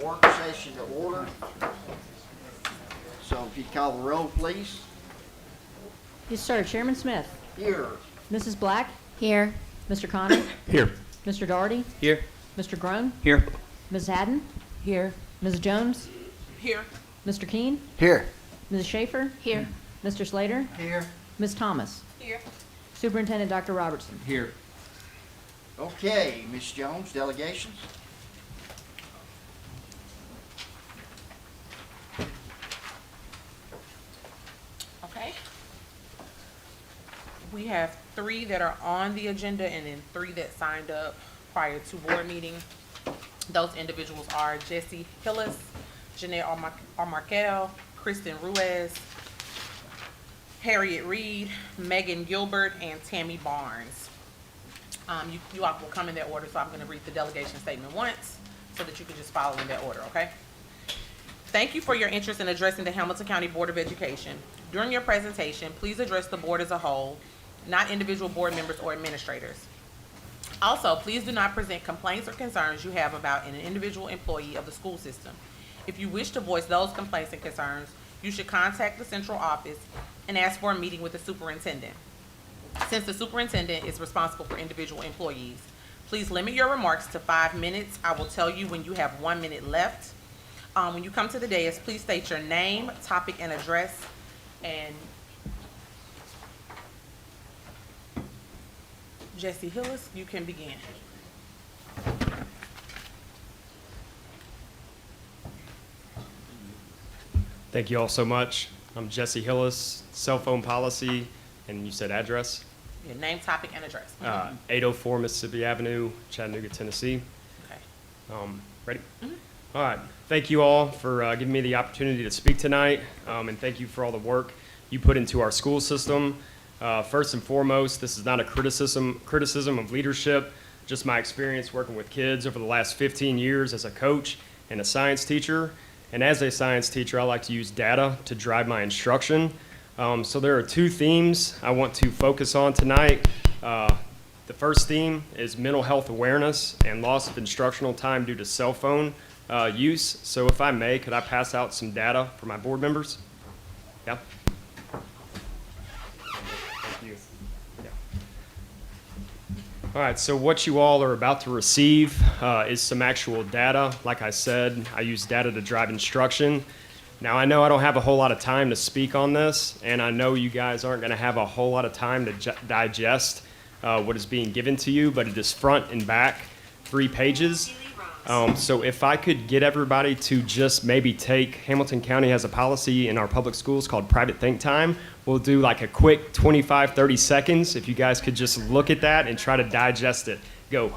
work session to order. So if you call the roll, please. Yes, sir. Chairman Smith. Here. Mrs. Black. Here. Mr. Connor. Here. Mr. Doherty. Here. Mr. Groen. Here. Ms. Haddon. Here. Ms. Jones. Here. Mr. Keene. Here. Ms. Schaefer. Here. Mr. Slater. Here. Ms. Thomas. Here. Superintendent Dr. Robertson. Here. Okay, Ms. Jones, delegations. Okay. We have 3 that are on the agenda and then 3 that signed up prior to board meeting. Those individuals are Jesse Hillis, Janae Armarkel, Kristen Ruiz, Harriet Reed, Megan Gilbert, and Tammy Barnes. You all will come in that order, so I'm going to read the delegation statement once so that you can just follow in that order, okay? Thank you for your interest in addressing the Hamilton County Board of Education. During your presentation, please address the board as a whole, not individual board members or administrators. Also, please do not present complaints or concerns you have about an individual employee of the school system. If you wish to voice those complaints and concerns, you should contact the central office and ask for a meeting with the superintendent. Since the superintendent is responsible for individual employees, please limit your remarks to 5 minutes. I will tell you when you have 1 minute left. When you come to the dais, please state your name, topic, and address. And Jesse Hillis, you can begin. Thank you all so much. I'm Jesse Hillis, cell phone policy, and you said address? Your name, topic, and address. 804 Mississippi Avenue, Chattanooga, Tennessee. Okay. Ready? All right. Thank you all for giving me the opportunity to speak tonight, and thank you for all the work you put into our school system. First and foremost, this is not a criticism of leadership, just my experience working with kids over the last 15 years as a coach and a science teacher. And as a science teacher, I like to use data to drive my instruction. So there are 2 themes I want to focus on tonight. The first theme is mental health awareness and loss of instructional time due to cell phone use. So if I may, could I pass out some data for my board members? Yeah. Thank you. Yeah. All right, so what you all are about to receive is some actual data. Like I said, I use data to drive instruction. Now, I know I don't have a whole lot of time to speak on this, and I know you guys aren't going to have a whole lot of time to digest what is being given to you, but it is front and back, 3 pages. So if I could get everybody to just maybe take, Hamilton County has a policy in our public schools called private think time. We'll do like a quick 25, 30 seconds. If you guys could just look at that and try to digest it. Go.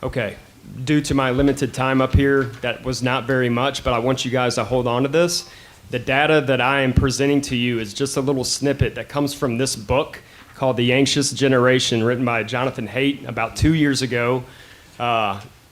Okay, due to my limited time up here, that was not very much, but I want you guys to hold on to this. The data that I am presenting to you is just a little snippet that comes from this book called The Anxious Generation, written by Jonathan Haidt about 2 years ago.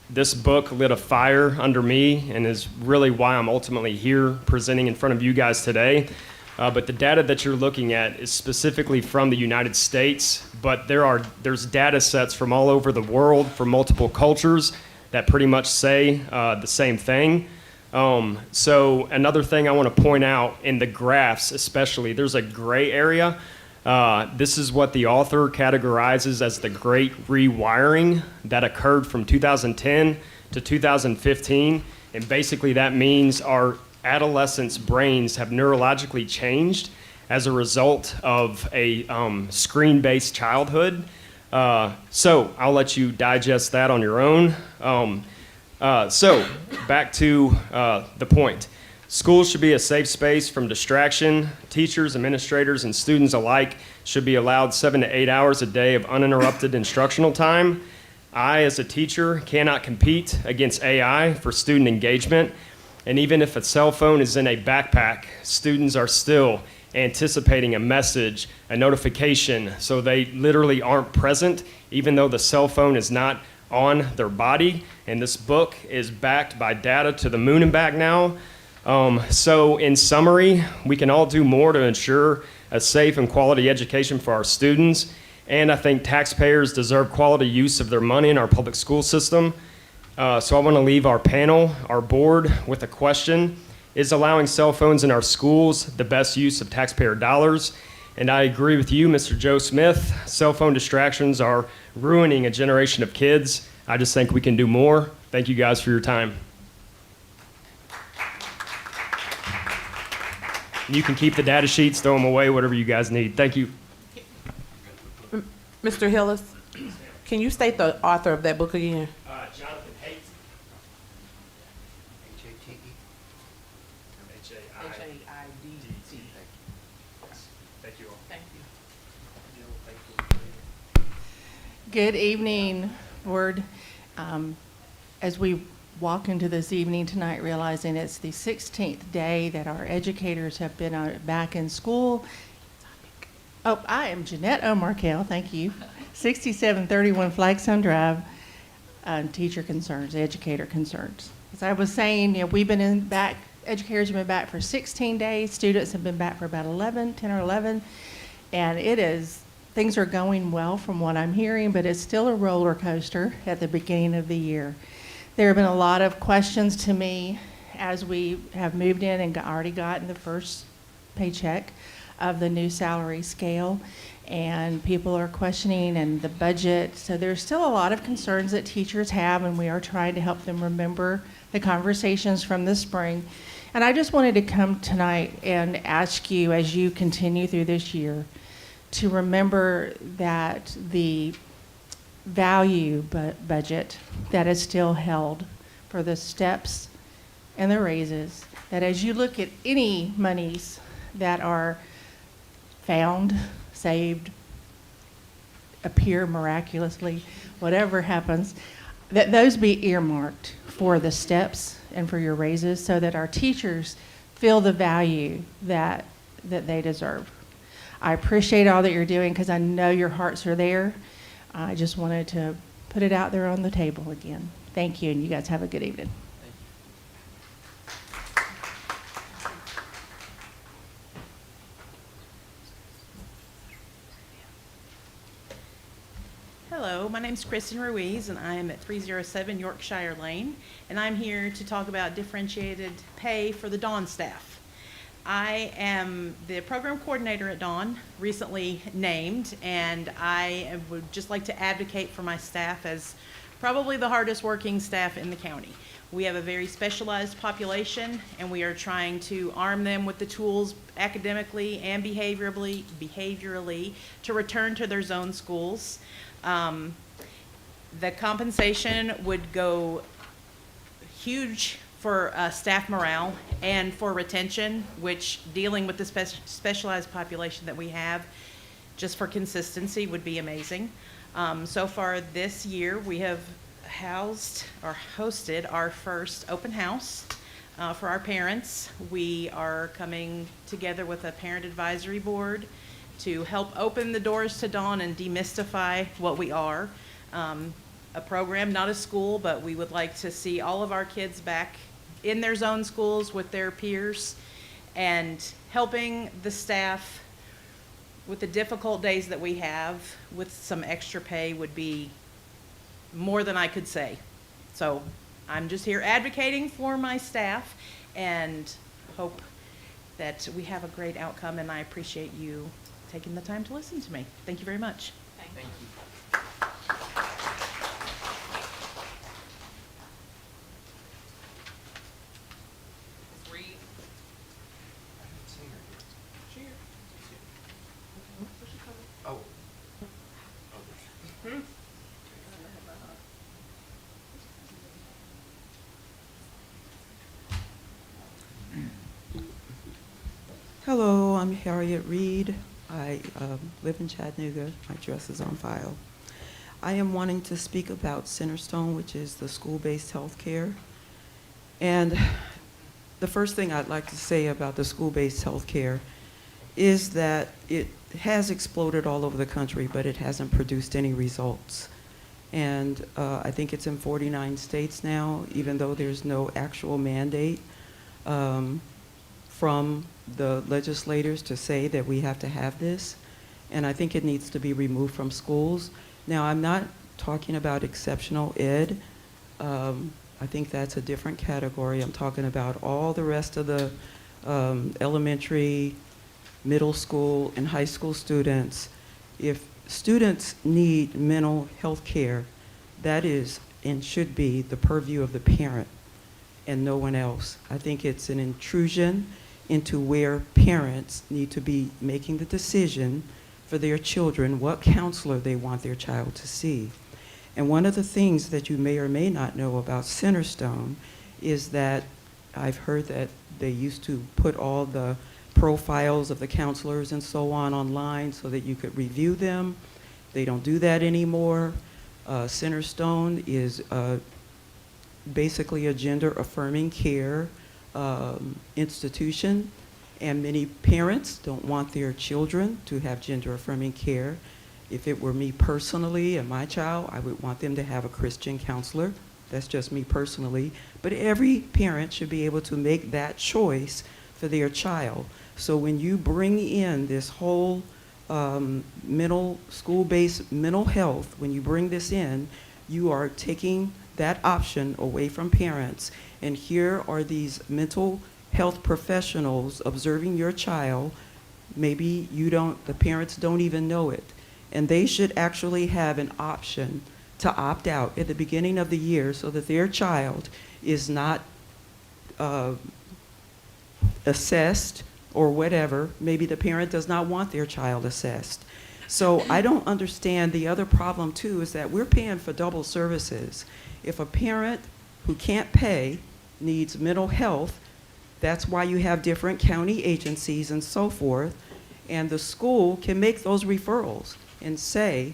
This book lit a fire under me and is really why I'm ultimately here presenting in front of you guys today. But the data that you're looking at is specifically from the United States, but there's data sets from all over the world, from multiple cultures, that pretty much say the same thing. So another thing I want to point out in the graphs especially, there's a gray area. This is what the author categorizes as the Great Rewiring that occurred from 2010 to 2015. And basically that means our adolescents' brains have neurologically changed as a result of a screen-based childhood. So I'll let you digest that on your own. So back to the point. Schools should be a safe space from distraction. Teachers, administrators, and students alike should be allowed 7 to 8 hours a day of uninterrupted instructional time. I, as a teacher, cannot compete against AI for student engagement. And even if a cell phone is in a backpack, students are still anticipating a message, a notification, so they literally aren't present, even though the cell phone is not on their body. And this book is backed by data to the moon and back now. So in summary, we can all do more to ensure a safe and quality education for our students. And I think taxpayers deserve quality use of their money in our public school system. So I want to leave our panel, our board, with a question. Is allowing cell phones in our schools the best use of taxpayer dollars? And I agree with you, Mr. Joe Smith. Cell phone distractions are ruining a generation of kids. I just think we can do more. Thank you guys for your time. You can keep the data sheets, throw them away, whatever you guys need. Thank you. Mr. Hillis, can you state the author of that book again? Jonathan Haidt. H-A-I-D-T. Thank you all. Thank you. Good evening, Board. As we walk into this evening tonight, realizing it's the 16th day that our educators have been back in school. Oh, I am Jeanette O'Markell, thank you. 6731 Flagstone Drive, teacher concerns, educator concerns. As I was saying, we've been back, educators have been back for 16 days, students have been back for about 10 or 11, and things are going well from what I'm hearing, but it's still a roller coaster at the beginning of the year. There have been a lot of questions to me as we have moved in and already gotten the first paycheck of the new salary scale, and people are questioning and the budget. So there's still a lot of concerns that teachers have, and we are trying to help them remember the conversations from the spring. And I just wanted to come tonight and ask you, as you continue through this year, to remember that the value budget that is still held for the steps and the raises, that as you look at any monies that are found, saved, appear miraculously, whatever happens, that those be earmarked for the steps and for your raises so that our teachers feel the value that they deserve. I appreciate all that you're doing because I know your hearts are there. I just wanted to put it out there on the table again. Thank you, and you guys have a good evening. Hello, my name's Kristen Ruiz, and I am at 307 Yorkshire Lane, and I'm here to talk about differentiated pay for the Dawn staff. I am the program coordinator at Dawn, recently named, and I would just like to advocate for my staff as probably the hardest working staff in the county. We have a very specialized population, and we are trying to arm them with the tools academically and behaviorally to return to their zone schools. The compensation would go huge for staff morale and for retention, which dealing with the specialized population that we have, just for consistency would be amazing. So far this year, we have hosted our first open house for our parents. We are coming together with a parent advisory board to help open the doors to Dawn and demystify what we are. A program, not a school, but we would like to see all of our kids back in their zone schools with their peers, and helping the staff with the difficult days that we have with some extra pay would be more than I could say. So I'm just here advocating for my staff and hope that we have a great outcome, and I appreciate you taking the time to listen to me. Thank you very much. Thank you. Oh. Hello, I'm Harriet Reed. I live in Chattanooga. My address is on file. I am wanting to speak about Centerstone, which is the school-based health care. And the first thing I'd like to say about the school-based health care is that it has exploded all over the country, but it hasn't produced any results. And I think it's in 49 states now, even though there's no actual mandate from the legislators to say that we have to have this. And I think it needs to be removed from schools. Now, I'm not talking about exceptional ed. I think that's a different category. I'm talking about all the rest of the elementary, middle school, and high school students. If students need mental health care, that is and should be the purview of the parent and no one else. I think it's an intrusion into where parents need to be making the decision for their children what counselor they want their child to see. And one of the things that you may or may not know about Centerstone is that I've heard that they used to put all the profiles of the counselors and so on online so that you could review them. They don't do that anymore. Centerstone is basically a gender-affirming care institution, and many parents don't want their children to have gender-affirming care. If it were me personally and my child, I would want them to have a Christian counselor. That's just me personally. But every parent should be able to make that choice for their child. So when you bring in this whole school-based mental health, when you bring this in, you are taking that option away from parents. And here are these mental health professionals observing your child. Maybe the parents don't even know it. And they should actually have an option to opt out at the beginning of the year so that their child is not assessed or whatever. Maybe the parent does not want their child assessed. So I don't understand. The other problem too is that we're paying for double services. If a parent who can't pay needs mental health, that's why you have different county agencies and so forth, and the school can make those referrals and say,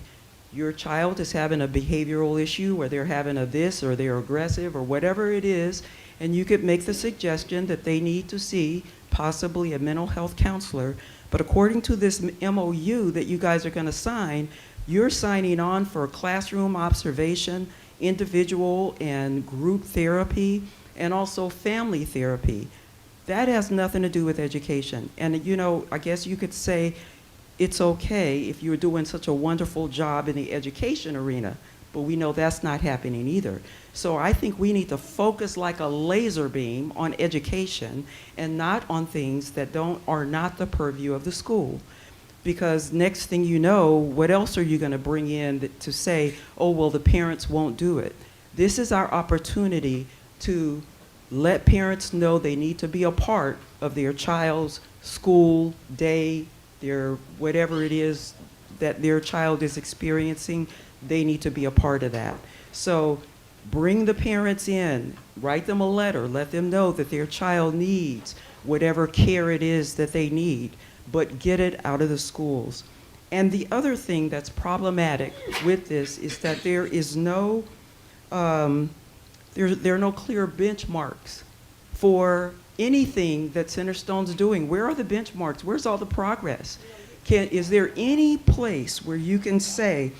your child is having a behavioral issue, or they're having a this, or they're aggressive, or whatever it is, and you could make the suggestion that they need to see possibly a mental health counselor. But according to this MOU that you guys are going to sign, you're signing on for classroom observation, individual and group therapy, and also family therapy. That has nothing to do with education. And I guess you could say it's okay if you're doing such a wonderful job in the education arena, but we know that's not happening either. So I think we need to focus like a laser beam on education and not on things that are not the purview of the school. Because next thing you know, what else are you going to bring in to say, oh, well, the parents won't do it? This is our opportunity to let parents know they need to be a part of their child's school day, their whatever it is that their child is experiencing. They need to be a part of that. So bring the parents in, write them a letter, let them know that their child needs whatever care it is that they need, but get it out of the schools. And the other thing that's problematic with this is that there is no there are no clear benchmarks for anything that Centerstone's doing. Where are the benchmarks? Where's all the progress? Is there any place where you can say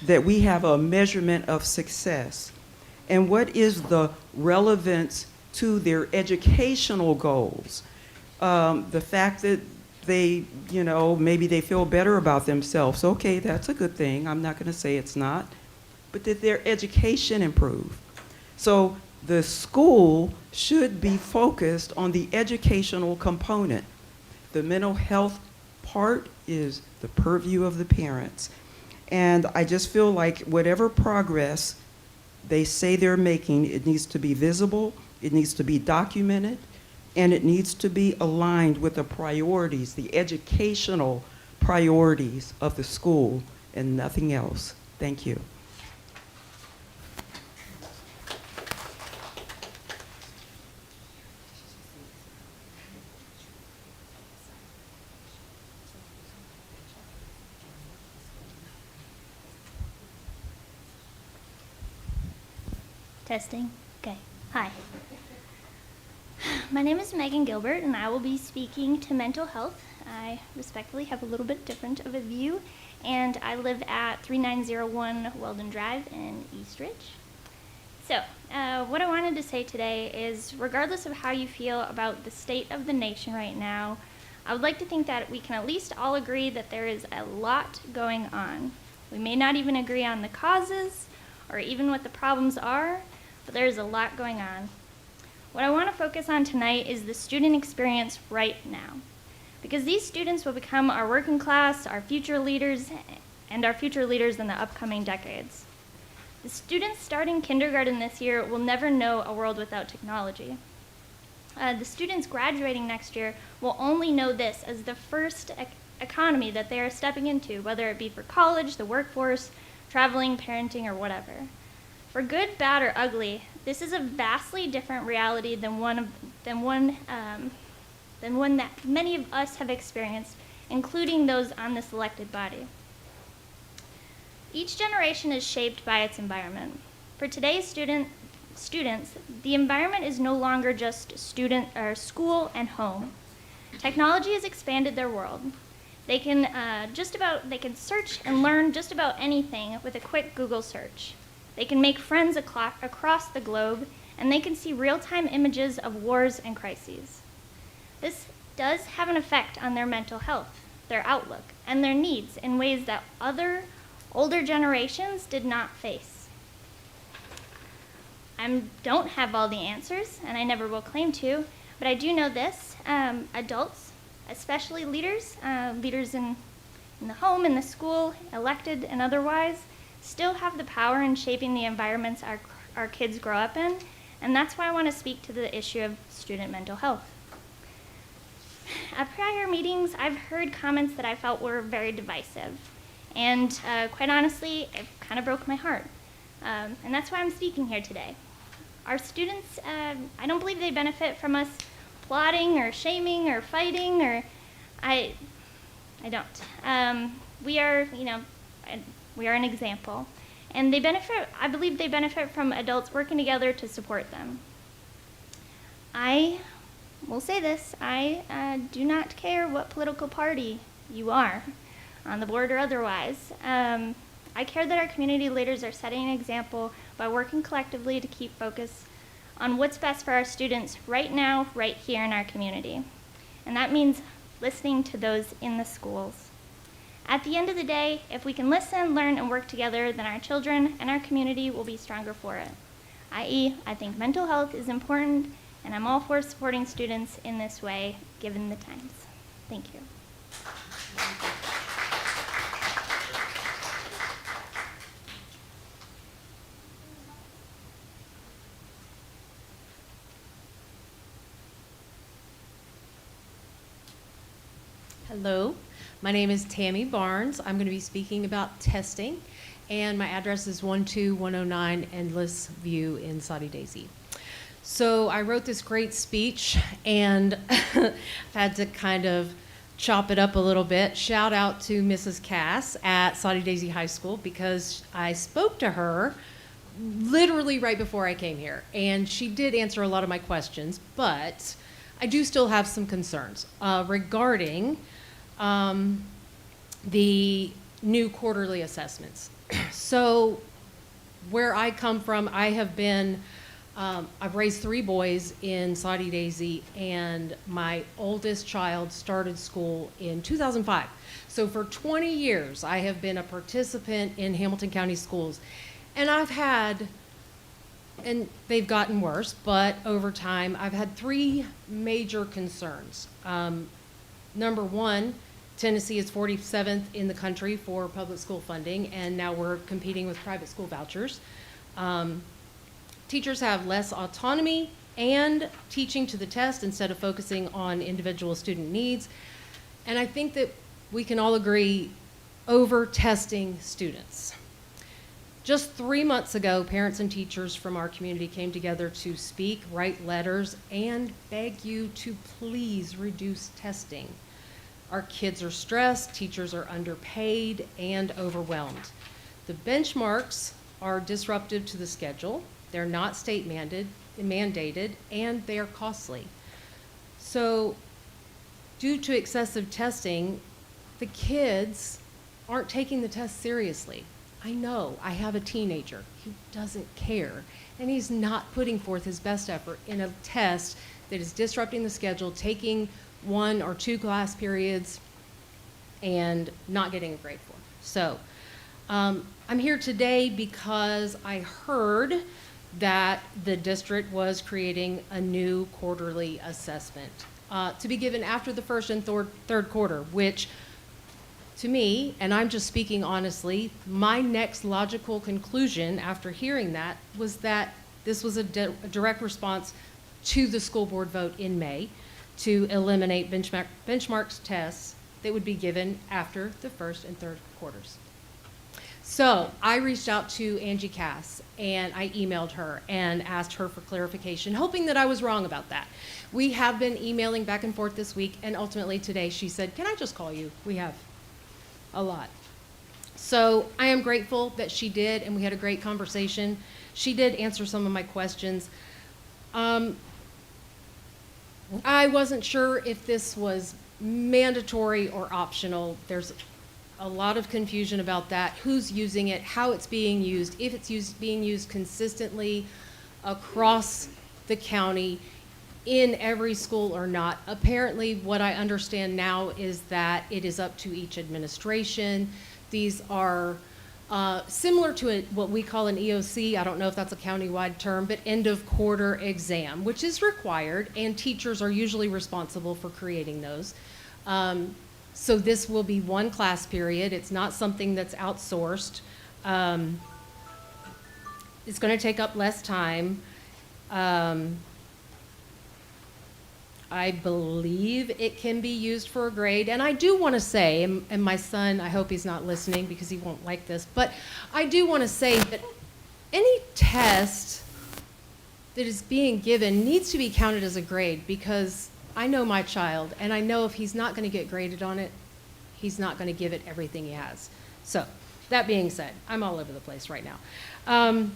that we have a measurement of success? And what is the relevance to their educational goals? The fact that they, maybe they feel better about themselves. Okay, that's a good thing. I'm not going to say it's not. But did their education improve? So the school should be focused on the educational component. The mental health part is the purview of the parents. And I just feel like whatever progress they say they're making, it needs to be visible, it needs to be documented, and it needs to be aligned with the priorities, the educational priorities of the school, and nothing else. Thank you. Testing. Okay. Hi. My name is Megan Gilbert, and I will be speaking to mental health. I respectfully have a little bit different of a view, and I live at 3901 Weldon Drive in Eastridge. So, what I wanted to say today is, regardless of how you feel about the state of the nation right now, I would like to think that we can at least all agree that there is a lot going on. We may not even agree on the causes or even what the problems are, but there is a lot going on. What I want to focus on tonight is the student experience right now, because these students will become our working class, our future leaders, and our future leaders in the upcoming decades. The students starting kindergarten this year will never know a world without technology. The students graduating next year will only know this as the first economy that they are stepping into, whether it be for college, the workforce, traveling, parenting, or whatever. For good, bad, or ugly, this is a vastly different reality than one that many of us have experienced, including those on this elected body. Each generation is shaped by its environment. For today's students, the environment is no longer just school and home. Technology has expanded their world. They can search and learn just about anything with a quick Google search. They can make friends across the globe, and they can see real-time images of wars and crises. This does have an effect on their mental health, their outlook, and their needs in ways that other older generations did not face. I don't have all the answers, and I never will claim to, but I do know this. Adults, especially leaders in the home, in the school, elected and otherwise, still have the power in shaping the environments our kids grow up in, and that's why I want to speak to the issue of student mental health. At prior meetings, I've heard comments that I felt were very divisive, and quite honestly, it kind of broke my heart, and that's why I'm speaking here today. Our students, I don't believe they benefit from us plotting or shaming or fighting, or I don't. We are an example, and I believe they benefit from adults working together to support them. I will say this, I do not care what political party you are, on the board or otherwise. I care that our community leaders are setting an example by working collectively to keep focus on what's best for our students right now, right here in our community. And that means listening to those in the schools. At the end of the day, if we can listen, learn, and work together, then our children and our community will be stronger for it. I.e., I think mental health is important, and I'm all for supporting students in this way, given the times. Thank you. Hello, my name is Tammy Barnes. I'm going to be speaking about testing, and my address is 12109 Endless View in Soddy Daisy. So I wrote this great speech, and I've had to kind of chop it up a little bit. Shout out to Mrs. Cass at Soddy Daisy High School, because I spoke to her literally right before I came here, and she did answer a lot of my questions, but I do still have some concerns regarding the new quarterly assessments. So where I come from, I have been, I've raised 3 boys in Soddy Daisy, and my oldest child started school in 2005. So for 20 years, I have been a participant in Hamilton County schools. And I've had, and they've gotten worse, but over time, I've had 3 major concerns. Number 1, Tennessee is 47th in the country for public school funding, and now we're competing with private school vouchers. Teachers have less autonomy and teaching to the test instead of focusing on individual student needs. And I think that we can all agree over testing students. Just 3 months ago, parents and teachers from our community came together to speak, write letters, and beg you to please reduce testing. Our kids are stressed, teachers are underpaid, and overwhelmed. The benchmarks are disruptive to the schedule, they're not state mandated, and they are costly. So due to excessive testing, the kids aren't taking the test seriously. I know, I have a teenager. He doesn't care. And he's not putting forth his best effort in a test that is disrupting the schedule, taking 1 or 2 class periods, and not getting a grade for. So, I'm here today because I heard that the district was creating a new quarterly assessment to be given after the first and third quarter, which to me, and I'm just speaking honestly, my next logical conclusion after hearing that was that this was a direct response to the school board vote in May to eliminate benchmarks tests that would be given after the first and third quarters. So I reached out to Angie Cass and I emailed her and asked her for clarification, hoping that I was wrong about that. We have been emailing back and forth this week, and ultimately today she said, "Can I just call you? We have a lot." So I am grateful that she did, and we had a great conversation. She did answer some of my questions. I wasn't sure if this was mandatory or optional. There's a lot of confusion about that, who's using it, how it's being used, if it's being used consistently across the county in every school or not. Apparently, what I understand now is that it is up to each administration. These are similar to what we call an EOC. I don't know if that's a countywide term, but end of quarter exam, which is required, and teachers are usually responsible for creating those. So this will be 1 class period. It's not something that's outsourced. It's going to take up less time. I believe it can be used for a grade. And I do want to say, and my son, I hope he's not listening because he won't like this, but I do want to say that any test that is being given needs to be counted as a grade, because I know my child, and I know if he's not going to get graded on it, he's not going to give it everything he has. So that being said, I'm all over the place right now.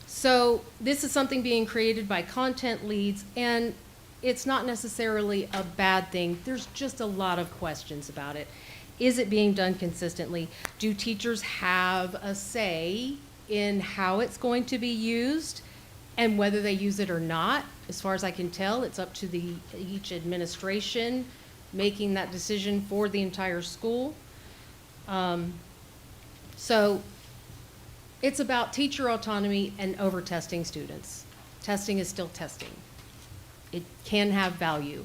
So this is something being created by content leads, and it's not necessarily a bad thing. There's just a lot of questions about it. Is it being done consistently? Do teachers have a say in how it's going to be used and whether they use it or not? As far as I can tell, it's up to each administration making that decision for the entire school. So it's about teacher autonomy and over-testing students. Testing is still testing. It can have value,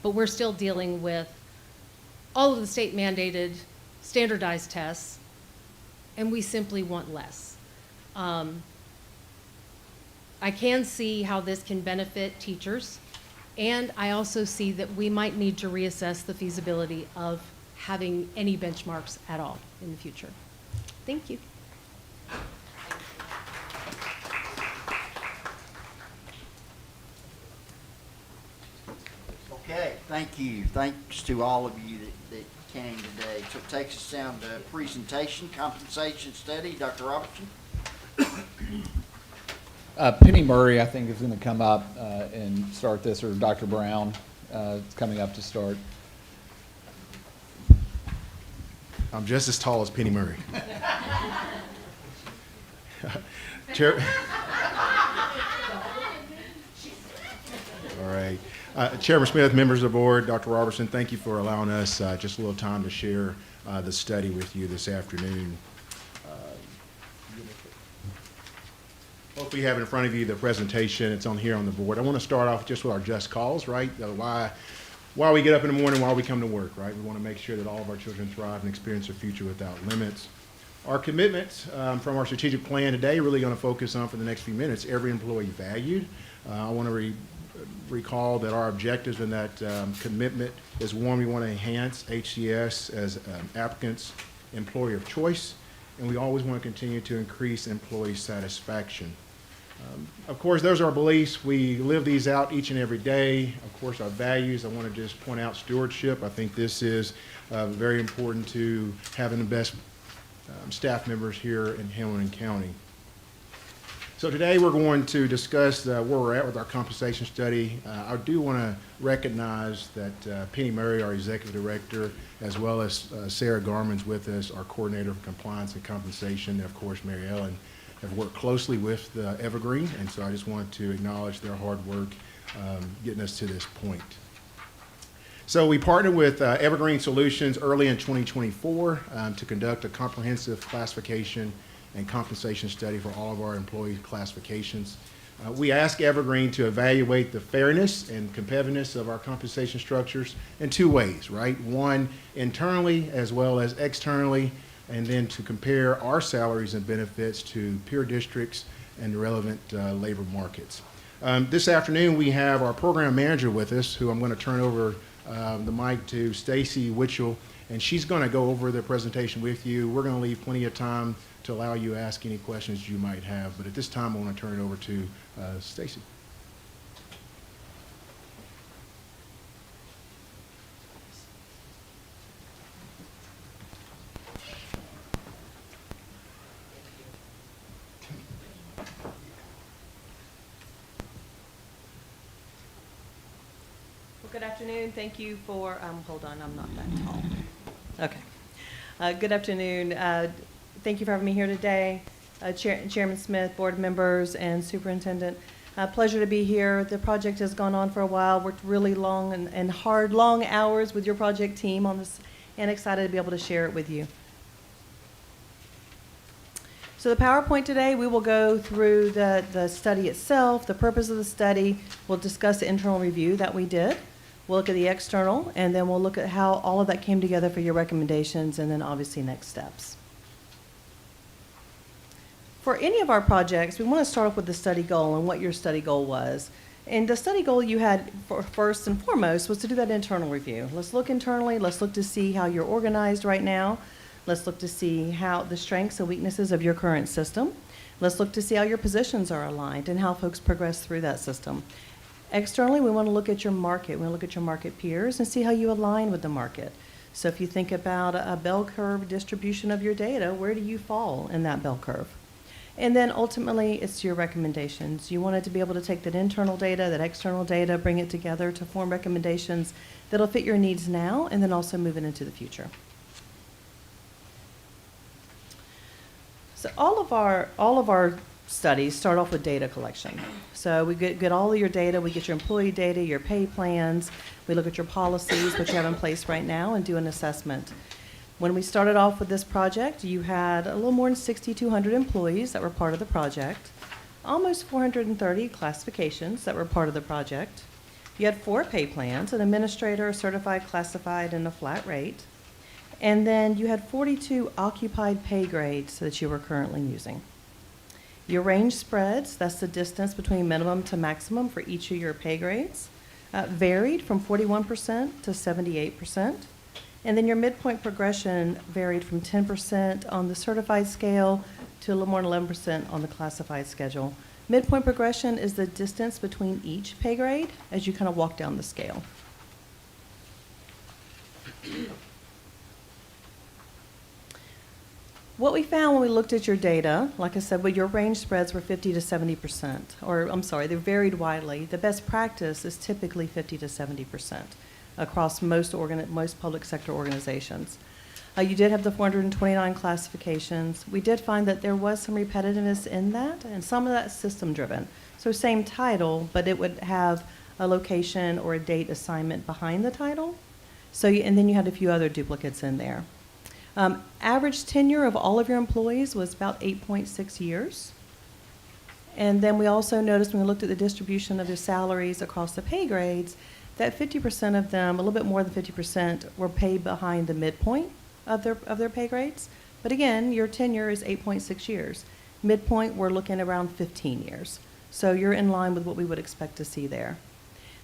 but we're still dealing with all of the state-mandated standardized tests, and we simply want less. I can see how this can benefit teachers, and I also see that we might need to reassess the feasibility of having any benchmarks at all in the future. Thank you. Okay, thank you. Thanks to all of you that came today. So it takes us down to presentation, compensation study. Dr. Robertson? Penny Murray, I think, is going to come up and start this, or Dr. Brown is coming up to start. I'm just as tall as Penny Murray. Chair. All right. Chairman Smith, members of the board, Dr. Robertson, thank you for allowing us just a little time to share the study with you this afternoon. Hopefully you have in front of you the presentation. It's on here on the board. I want to start off just with our just cause, right? Why we get up in the morning, why we come to work, right? We want to make sure that all of our children thrive and experience a future without limits. Our commitments from our strategic plan today really going to focus on, for the next few minutes, every employee valued. I want to recall that our objectives in that commitment is, one, we want to enhance HCS as applicants' employer of choice, and we always want to continue to increase employee satisfaction. Of course, those are our beliefs. We live these out each and every day. Of course, our values, I want to just point out stewardship. I think this is very important to having the best staff members here in Hamilton County. So today we're going to discuss where we're at with our compensation study. I do want to recognize that Penny Murray, our executive director, as well as Sarah Garman's with us, our coordinator for compliance and compensation, and of course Mary Ellen, have worked closely with Evergreen, and so I just want to acknowledge their hard work getting us to this point. So we partnered with Evergreen Solutions early in 2024 to conduct a comprehensive classification and compensation study for all of our employee classifications. We asked Evergreen to evaluate the fairness and competitiveness of our compensation structures in two ways, right? One, internally as well as externally, and then to compare our salaries and benefits to peer districts and the relevant labor markets. This afternoon, we have our program manager with us, who I'm going to turn over the mic to Stacy Witchell, and she's going to go over the presentation with you. We're going to leave plenty of time to allow you to ask any questions you might have, but at this time I want to turn it over to Stacy. Well, good afternoon. Thank you for, hold on, I'm not that tall. Okay. Good afternoon. Thank you for having me here today. Chairman Smith, board members, and superintendent. Pleasure to be here. The project has gone on for a while. Worked really long and hard, long hours with your project team on this, and excited to be able to share it with you. So the PowerPoint today, we will go through the study itself, the purpose of the study. We'll discuss the internal review that we did. We'll look at the external, and then we'll look at how all of that came together for your recommendations, and then obviously next steps. For any of our projects, we want to start off with the study goal and what your study goal was. And the study goal you had first and foremost was to do that internal review. Let's look internally. Let's look to see how you're organized right now. Let's look to see how the strengths and weaknesses of your current system. Let's look to see how your positions are aligned and how folks progress through that system. Externally, we want to look at your market. We want to look at your market peers and see how you align with the market. So if you think about a bell curve distribution of your data, where do you fall in that bell curve? And then ultimately, it's your recommendations. You wanted to be able to take that internal data, that external data, bring it together to form recommendations that'll fit your needs now and then also move it into the future. So all of our studies start off with data collection. So we get all of your data. We get your employee data, your pay plans. We look at your policies, which you have in place right now, and do an assessment. When we started off with this project, you had a little more than 6,200 employees that were part of the project, almost 430 classifications that were part of the project. You had 4 pay plans, an administrator, a certified, classified, and a flat rate. And then you had 42 occupied pay grades that you were currently using. Your range spreads, that's the distance between minimum to maximum for each of your pay grades, varied from 41% to 78%. And then your midpoint progression varied from 10% on the certified scale to a little more than 11% on the classified schedule. Midpoint progression is the distance between each pay grade as you kind of walk down the scale. What we found when we looked at your data, like I said, well, your range spreads were 50 to 70%, or I'm sorry, they varied widely. The best practice is typically 50 to 70% across most public sector organizations. You did have the 429 classifications. We did find that there was some repetitiveness in that, and some of that system driven. So same title, but it would have a location or a date assignment behind the title. So and then you had a few other duplicates in there. Average tenure of all of your employees was about 8.6 years. And then we also noticed when we looked at the distribution of their salaries across the pay grades, that 50% of them, a little bit more than 50%, were paid behind the midpoint of their pay grades. But again, your tenure is 8.6 years. Midpoint, we're looking around 15 years. So you're in line with what we would expect to see there.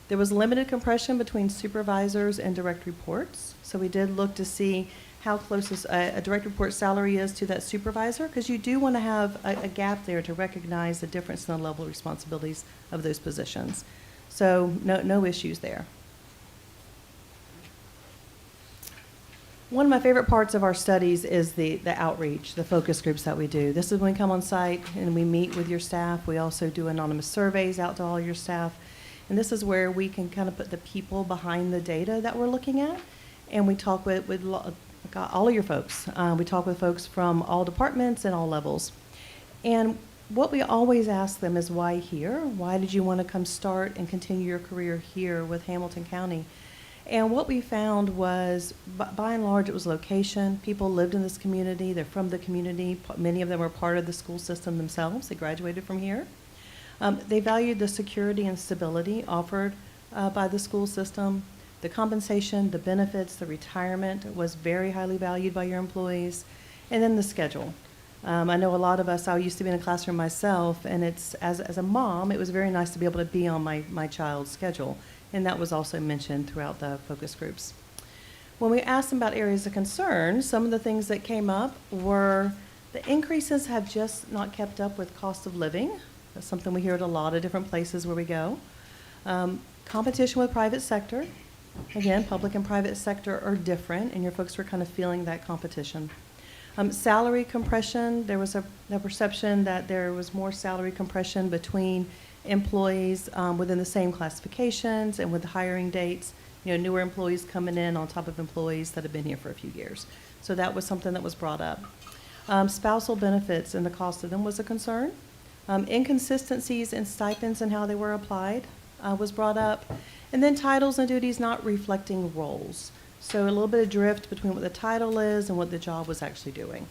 There was limited compression between supervisors and direct reports. So we did look to see how close a direct report salary is to that supervisor, because you do want to have a gap there to recognize the difference in the level of responsibilities of those positions. So no issues there. One of my favorite parts of our studies is the outreach, the focus groups that we do. This is when we come on site and we meet with your staff. We also do anonymous surveys out to all your staff. And this is where we can kind of put the people behind the data that we're looking at. And we talk with all of your folks. We talk with folks from all departments and all levels. And what we always ask them is, why here? Why did you want to come start and continue your career here with Hamilton County? And what we found was, by and large, it was location. People lived in this community. They're from the community. Many of them were part of the school system themselves. They graduated from here. They valued the security and stability offered by the school system. The compensation, the benefits, the retirement was very highly valued by your employees. And then the schedule. I know a lot of us, I used to be in a classroom myself, and it's, as a mom, it was very nice to be able to be on my child's schedule. And that was also mentioned throughout the focus groups. When we asked them about areas of concern, some of the things that came up were the increases have just not kept up with cost of living. That's something we hear at a lot of different places where we go. Competition with private sector. Again, public and private sector are different, and your folks were kind of feeling that competition. Salary compression, there was a perception that there was more salary compression between employees within the same classifications and with the hiring dates, newer employees coming in on top of employees that have been here for a few years. So that was something that was brought up. Spousal benefits and the cost of them was a concern. Inconsistencies in stipends and how they were applied was brought up. And then titles and duties not reflecting roles. So a little bit of drift between what the title is and what the job was actually doing.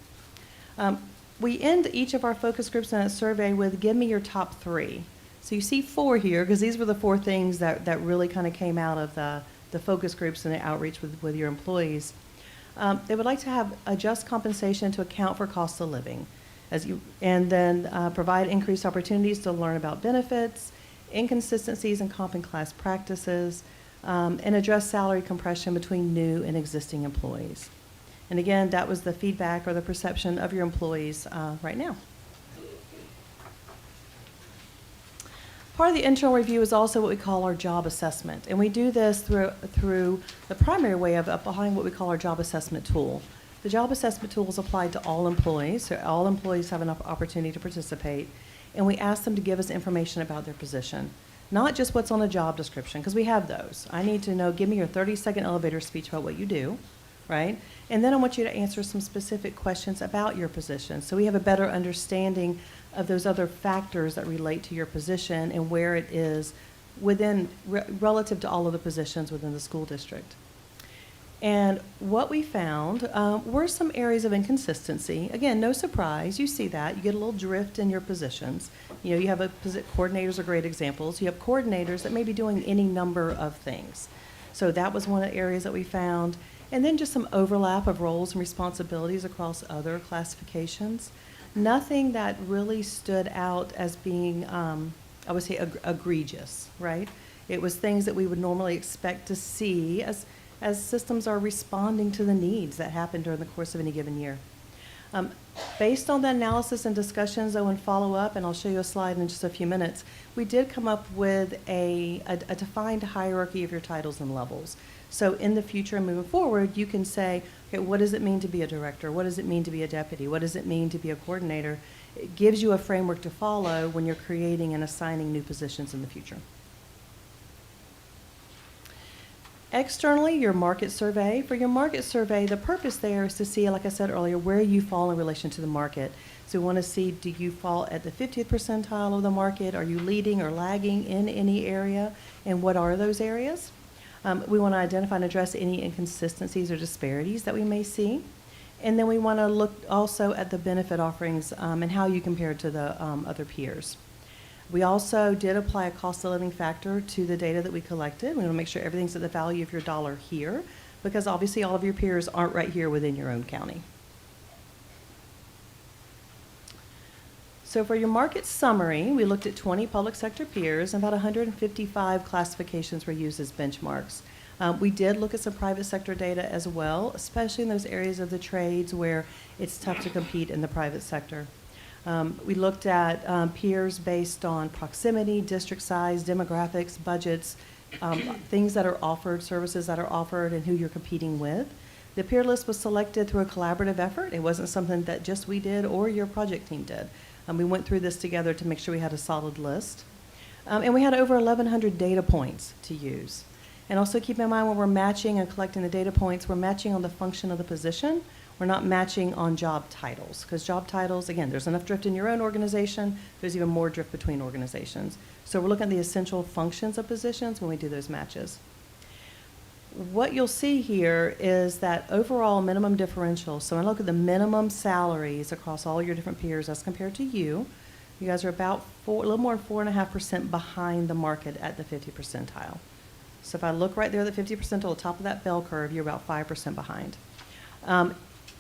We end each of our focus groups in a survey with, give me your top 3. So you see 4 here, because these were the 4 things that really kind of came out of the focus groups and the outreach with your employees. They would like to have adjust compensation to account for cost of living, and then provide increased opportunities to learn about benefits, inconsistencies in comp and class practices, and address salary compression between new and existing employees. And again, that was the feedback or the perception of your employees right now. Part of the internal review is also what we call our job assessment. And we do this through the primary way of applying what we call our job assessment tool. The job assessment tool is applied to all employees, so all employees have an opportunity to participate. And we ask them to give us information about their position. Not just what's on the job description, because we have those. I need to know, give me your 30-second elevator speech about what you do, right? And then I want you to answer some specific questions about your position, so we have a better understanding of those other factors that relate to your position and where it is within, relative to all of the positions within the school district. And what we found were some areas of inconsistency. Again, no surprise, you see that. You get a little drift in your positions. You have coordinators are great examples. You have coordinators that may be doing any number of things. So that was one of the areas that we found. And then just some overlap of roles and responsibilities across other classifications. Nothing that really stood out as being, I would say, egregious, right? It was things that we would normally expect to see as systems are responding to the needs that happen during the course of any given year. Based on the analysis and discussions, though, and follow up, and I'll show you a slide in just a few minutes, we did come up with a defined hierarchy of your titles and levels. So in the future and moving forward, you can say, okay, what does it mean to be a director? What does it mean to be a deputy? What does it mean to be a coordinator? It gives you a framework to follow when you're creating and assigning new positions in the future. Externally, your market survey. For your market survey, the purpose there is to see, like I said earlier, where you fall in relation to the market. So we want to see, do you fall at the 50th percentile of the market? Are you leading or lagging in any area? And what are those areas? We want to identify and address any inconsistencies or disparities that we may see. And then we want to look also at the benefit offerings and how you compare to the other peers. We also did apply a cost of living factor to the data that we collected. We want to make sure everything's at the value of your dollar here, because obviously all of your peers aren't right here within your own county. So for your market summary, we looked at 20 public sector peers, and about 155 classifications were used as benchmarks. We did look at some private sector data as well, especially in those areas of the trades where it's tough to compete in the private sector. We looked at peers based on proximity, district size, demographics, budgets, things that are offered, services that are offered, and who you're competing with. The peer list was selected through a collaborative effort. It wasn't something that just we did or your project team did. We went through this together to make sure we had a solid list. And we had over 1,100 data points to use. And also keep in mind when we're matching and collecting the data points, we're matching on the function of the position. We're not matching on job titles, because job titles, again, there's enough drift in your own organization, there's even more drift between organizations. So we're looking at the essential functions of positions when we do those matches. What you'll see here is that overall minimum differential. So when I look at the minimum salaries across all your different peers as compared to you, you guys are about a little more than 4.5% behind the market at the 50 percentile. So if I look right there at the 50 percentile, top of that bell curve, you're about 5% behind.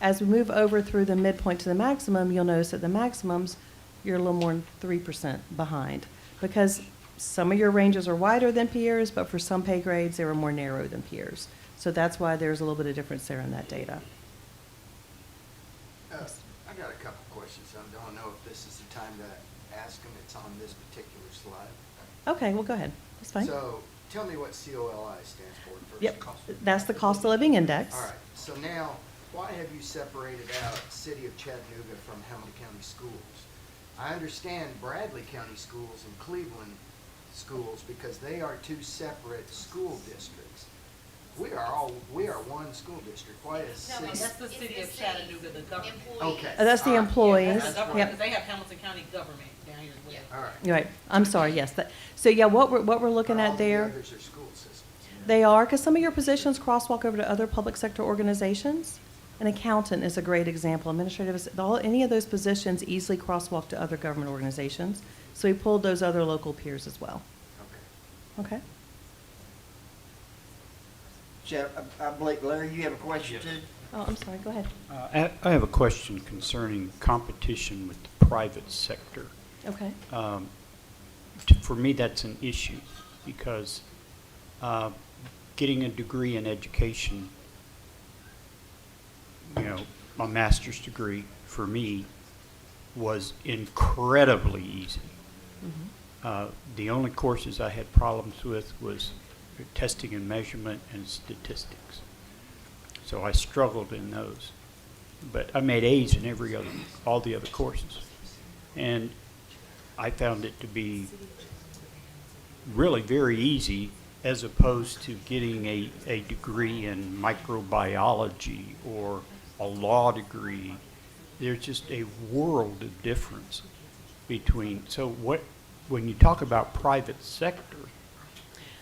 As we move over through the midpoint to the maximum, you'll notice that the maximums, you're a little more than 3% behind, because some of your ranges are wider than peers, but for some pay grades, they were more narrow than peers. So that's why there's a little bit of difference there in that data. I got a couple questions. I don't know if this is the time to ask them. It's on this particular slide. Okay, well, go ahead. That's fine. So tell me what COLI stands for first. Yep, that's the cost of living index. All right. So now, why have you separated out City of Chattanooga from Hamilton County Schools? I understand Bradley County Schools and Cleveland Schools because they are two separate school districts. We are one school district. Why is No, that's the city of Chattanooga, the government. Okay. That's the All right. employees. That's the government, Yep. 'cause they have Hamilton County government down here as well. All right. You're right. I'm sorry, yes. So yeah, what we're looking All at there, the others are school systems. they are, because some of your positions crosswalk over to other public sector organizations. An accountant is a great example. Administrative, any of those positions easily crosswalk to other government organizations. So we pulled those other local peers as well. Okay. Okay? Jeff, I believe, Larry, you have a question too? Oh, I'm sorry, go ahead. I have a question concerning competition with the private sector. Okay. For me, that's an issue because getting a degree in education, you know, a master's degree for me was incredibly easy. The only courses I had problems with was testing and measurement and statistics. So I struggled in those. But I made A's in all the other courses. And I found it to be really very easy as opposed to getting a degree in microbiology or a law degree. There's just a world of difference between, so when you talk about private sector,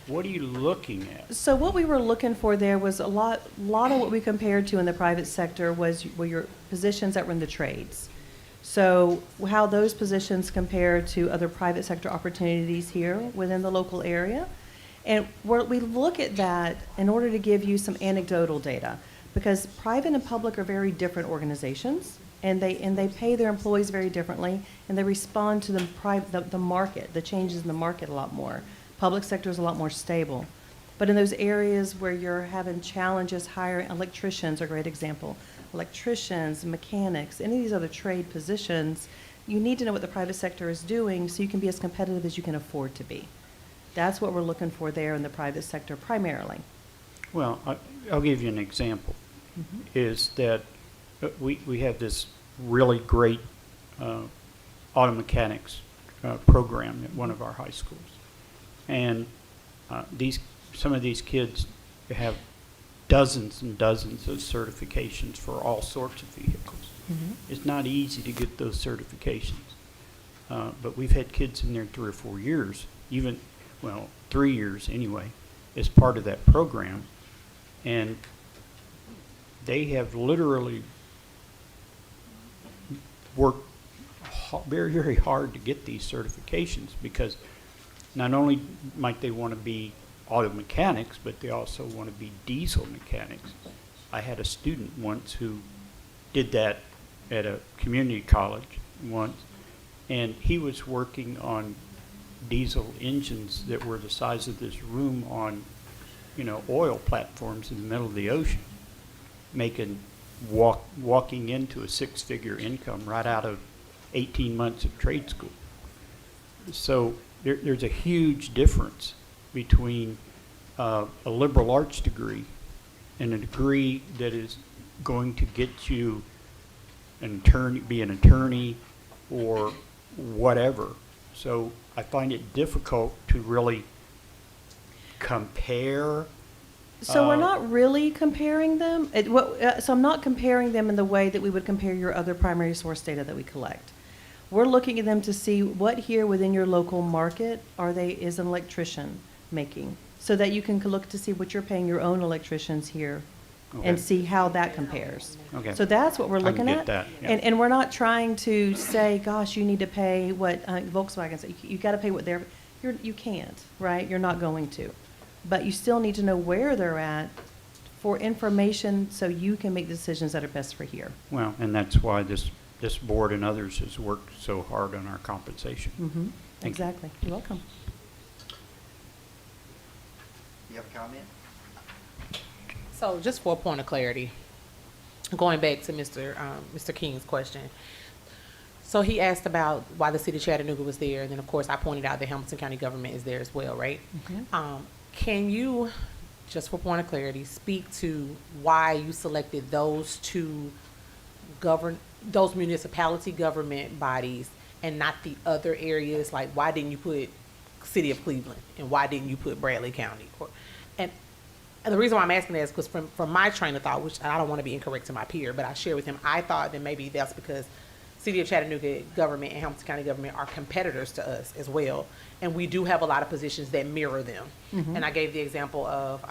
what are you looking at? So what we were looking for there was a lot of what we compared to in the private sector were your positions that were in the trades. So how those positions compare to other private sector opportunities here within the local area. And we look at that in order to give you some anecdotal data, because private and public are very different organizations, and they pay their employees very differently, and they respond to the market, the changes in the market a lot more. Public sector is a lot more stable. But in those areas where you're having challenges hiring, electricians are a great example. Electricians, mechanics, any of these other trade positions, you need to know what the private sector is doing so you can be as competitive as you can afford to be. That's what we're looking for there in the private sector primarily. Well, I'll give you an example. Is that we have this really great auto mechanics program at one of our high schools. And some of these kids have dozens and dozens of certifications for all sorts of vehicles. It's not easy to get those certifications. But we've had kids in there 3 or 4 years, 3 years anyway, as part of that program. And they have literally worked very, very hard to get these certifications because not only might they want to be auto mechanics, but they also want to be diesel mechanics. I had a student once who did that at a community college once, and he was working on diesel engines that were the size of this room on, oil platforms in the middle of the ocean, walking into a 6-figure income right out of 18 months of trade school. So there's a huge difference between a liberal arts degree and a degree that is going to get you an attorney, be an attorney or whatever. So I find it difficult to really compare. So we're not really comparing them. So I'm not comparing them in the way that we would compare your other primary source data that we collect. We're looking at them to see what here within your local market is an electrician making, so that you can look to see what you're paying your own electricians here and Okay. see how that compares. Okay. So that's what we're I can looking get at. that, yeah. And we're not trying to say, gosh, you need to pay what Volkswagen says. You got to pay what you can't, right? You're not going to. But you still need to know where they're at for information so you can make decisions that are best for here. Well, and that's why this board and others has worked so hard on our compensation. Mm-hmm. Thank you. Exactly. You're welcome. You have a comment? So just for a point of clarity, going back to Mr. King's question. So he asked about why the city of Chattanooga was there, and then of course I pointed out that Hamilton County government is there as well, right? Mhm. Can you, just for point of clarity, speak to why you selected those those municipality government bodies and not the other areas? Like, why didn't you put City of Cleveland, and why didn't you put Bradley County? And the reason why I'm asking that is because from my train of thought, which I don't want to be incorrect to my peer, but I share with him, I thought that maybe that's because City of Chattanooga government and Hamilton County government are competitors to us as well, and we do have a lot of positions that mirror them. Mhm. And I gave the example of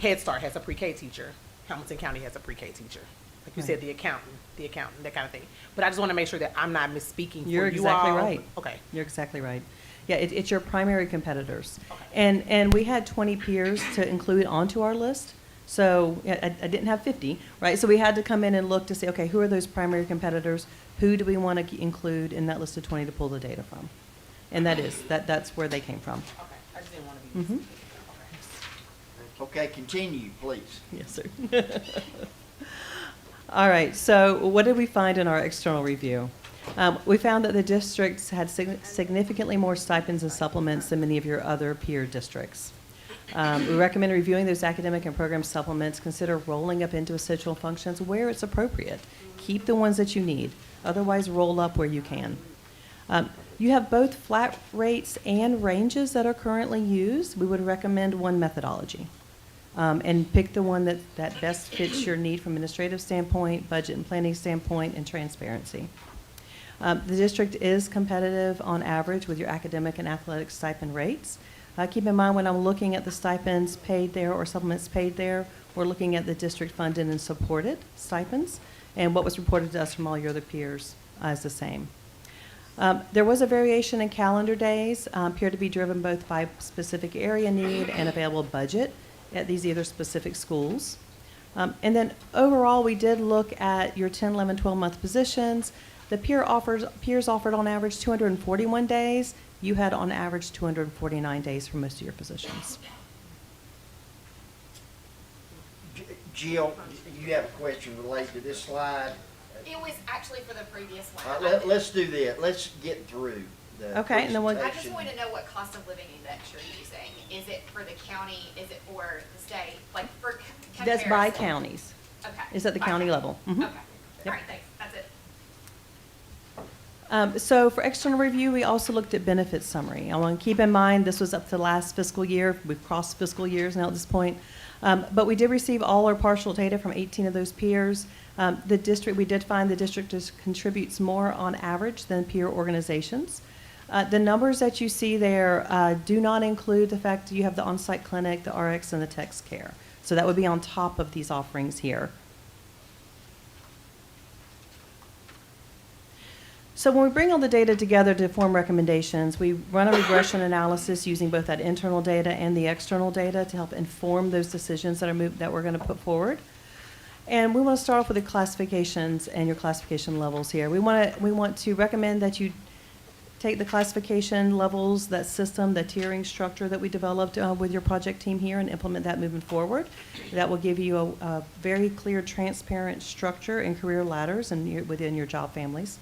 Head Start has a pre-K teacher, Hamilton County has a pre-K teacher. Like you Right. said, the accountant, that kind of thing. But I just want to make sure that I'm not misspeaking for You're you exactly all. right. Okay. You're exactly right. Yeah, it's your primary competitors. And we had 20 peers to include onto our list. So I didn't have 50, right? So we had to come in and look to say, okay, who are those primary competitors? Who do we want to include in that list of 20 to pull the data from? And that's where they came from. Okay. I just didn't want to be Mhm. Okay, continue, please. Yes, sir. All right, so what did we find in our external review? We found that the districts had significantly more stipends and supplements than many of your other peer districts. We recommend reviewing those academic and program supplements. Consider rolling up into essential functions where it's appropriate. Keep the ones that you need. Otherwise, roll up where you can. You have both flat rates and ranges that are currently used. We would recommend one methodology. And pick the one that best fits your need from administrative standpoint, budget and planning standpoint, and transparency. The district is competitive on average with your academic and athletic stipend rates. Keep in mind when I'm looking at the stipends paid there or supplements paid there, we're looking at the district funded and supported stipends, and what was reported to us from all your other peers is the same. There was a variation in calendar days, appear to be driven both by specific area need and available budget at these either specific schools. And then overall, we did look at your 10, 11, 12-month positions. The peers offered on average 241 days. You had on average 249 days for most of your positions. Jill, you have a question related to this slide? It was actually for the previous All one. right, let's do that. Let's get through the Okay, and then we'll- I just presentation. wanted to know what cost of living index you're using. Is it for the county? Is it for the state? Like for That's by comparison. counties. Okay. It's at the By county level. Mhm. Okay. Yep. All right, thanks. That's it. So for external review, we also looked at benefits summary. I want to keep in mind, this was up to last fiscal year. We've crossed fiscal years now at this point. But we did receive all or partial data from 18 of those peers. We did find the district contributes more on average than peer organizations. The numbers that you see there do not include the fact that you have the on-site clinic, the RX, and the text care. So that would be on top of these offerings here. So when we bring all the data together to form recommendations, we run a regression analysis using both that internal data and the external data to help inform those decisions that we're going to put forward. And we want to start off with the classifications and your classification levels here. We want to recommend that you take the classification levels, that system, the tiering structure that we developed with your project team here and implement that moving forward. That will give you a very clear, transparent structure and career ladders within your job families.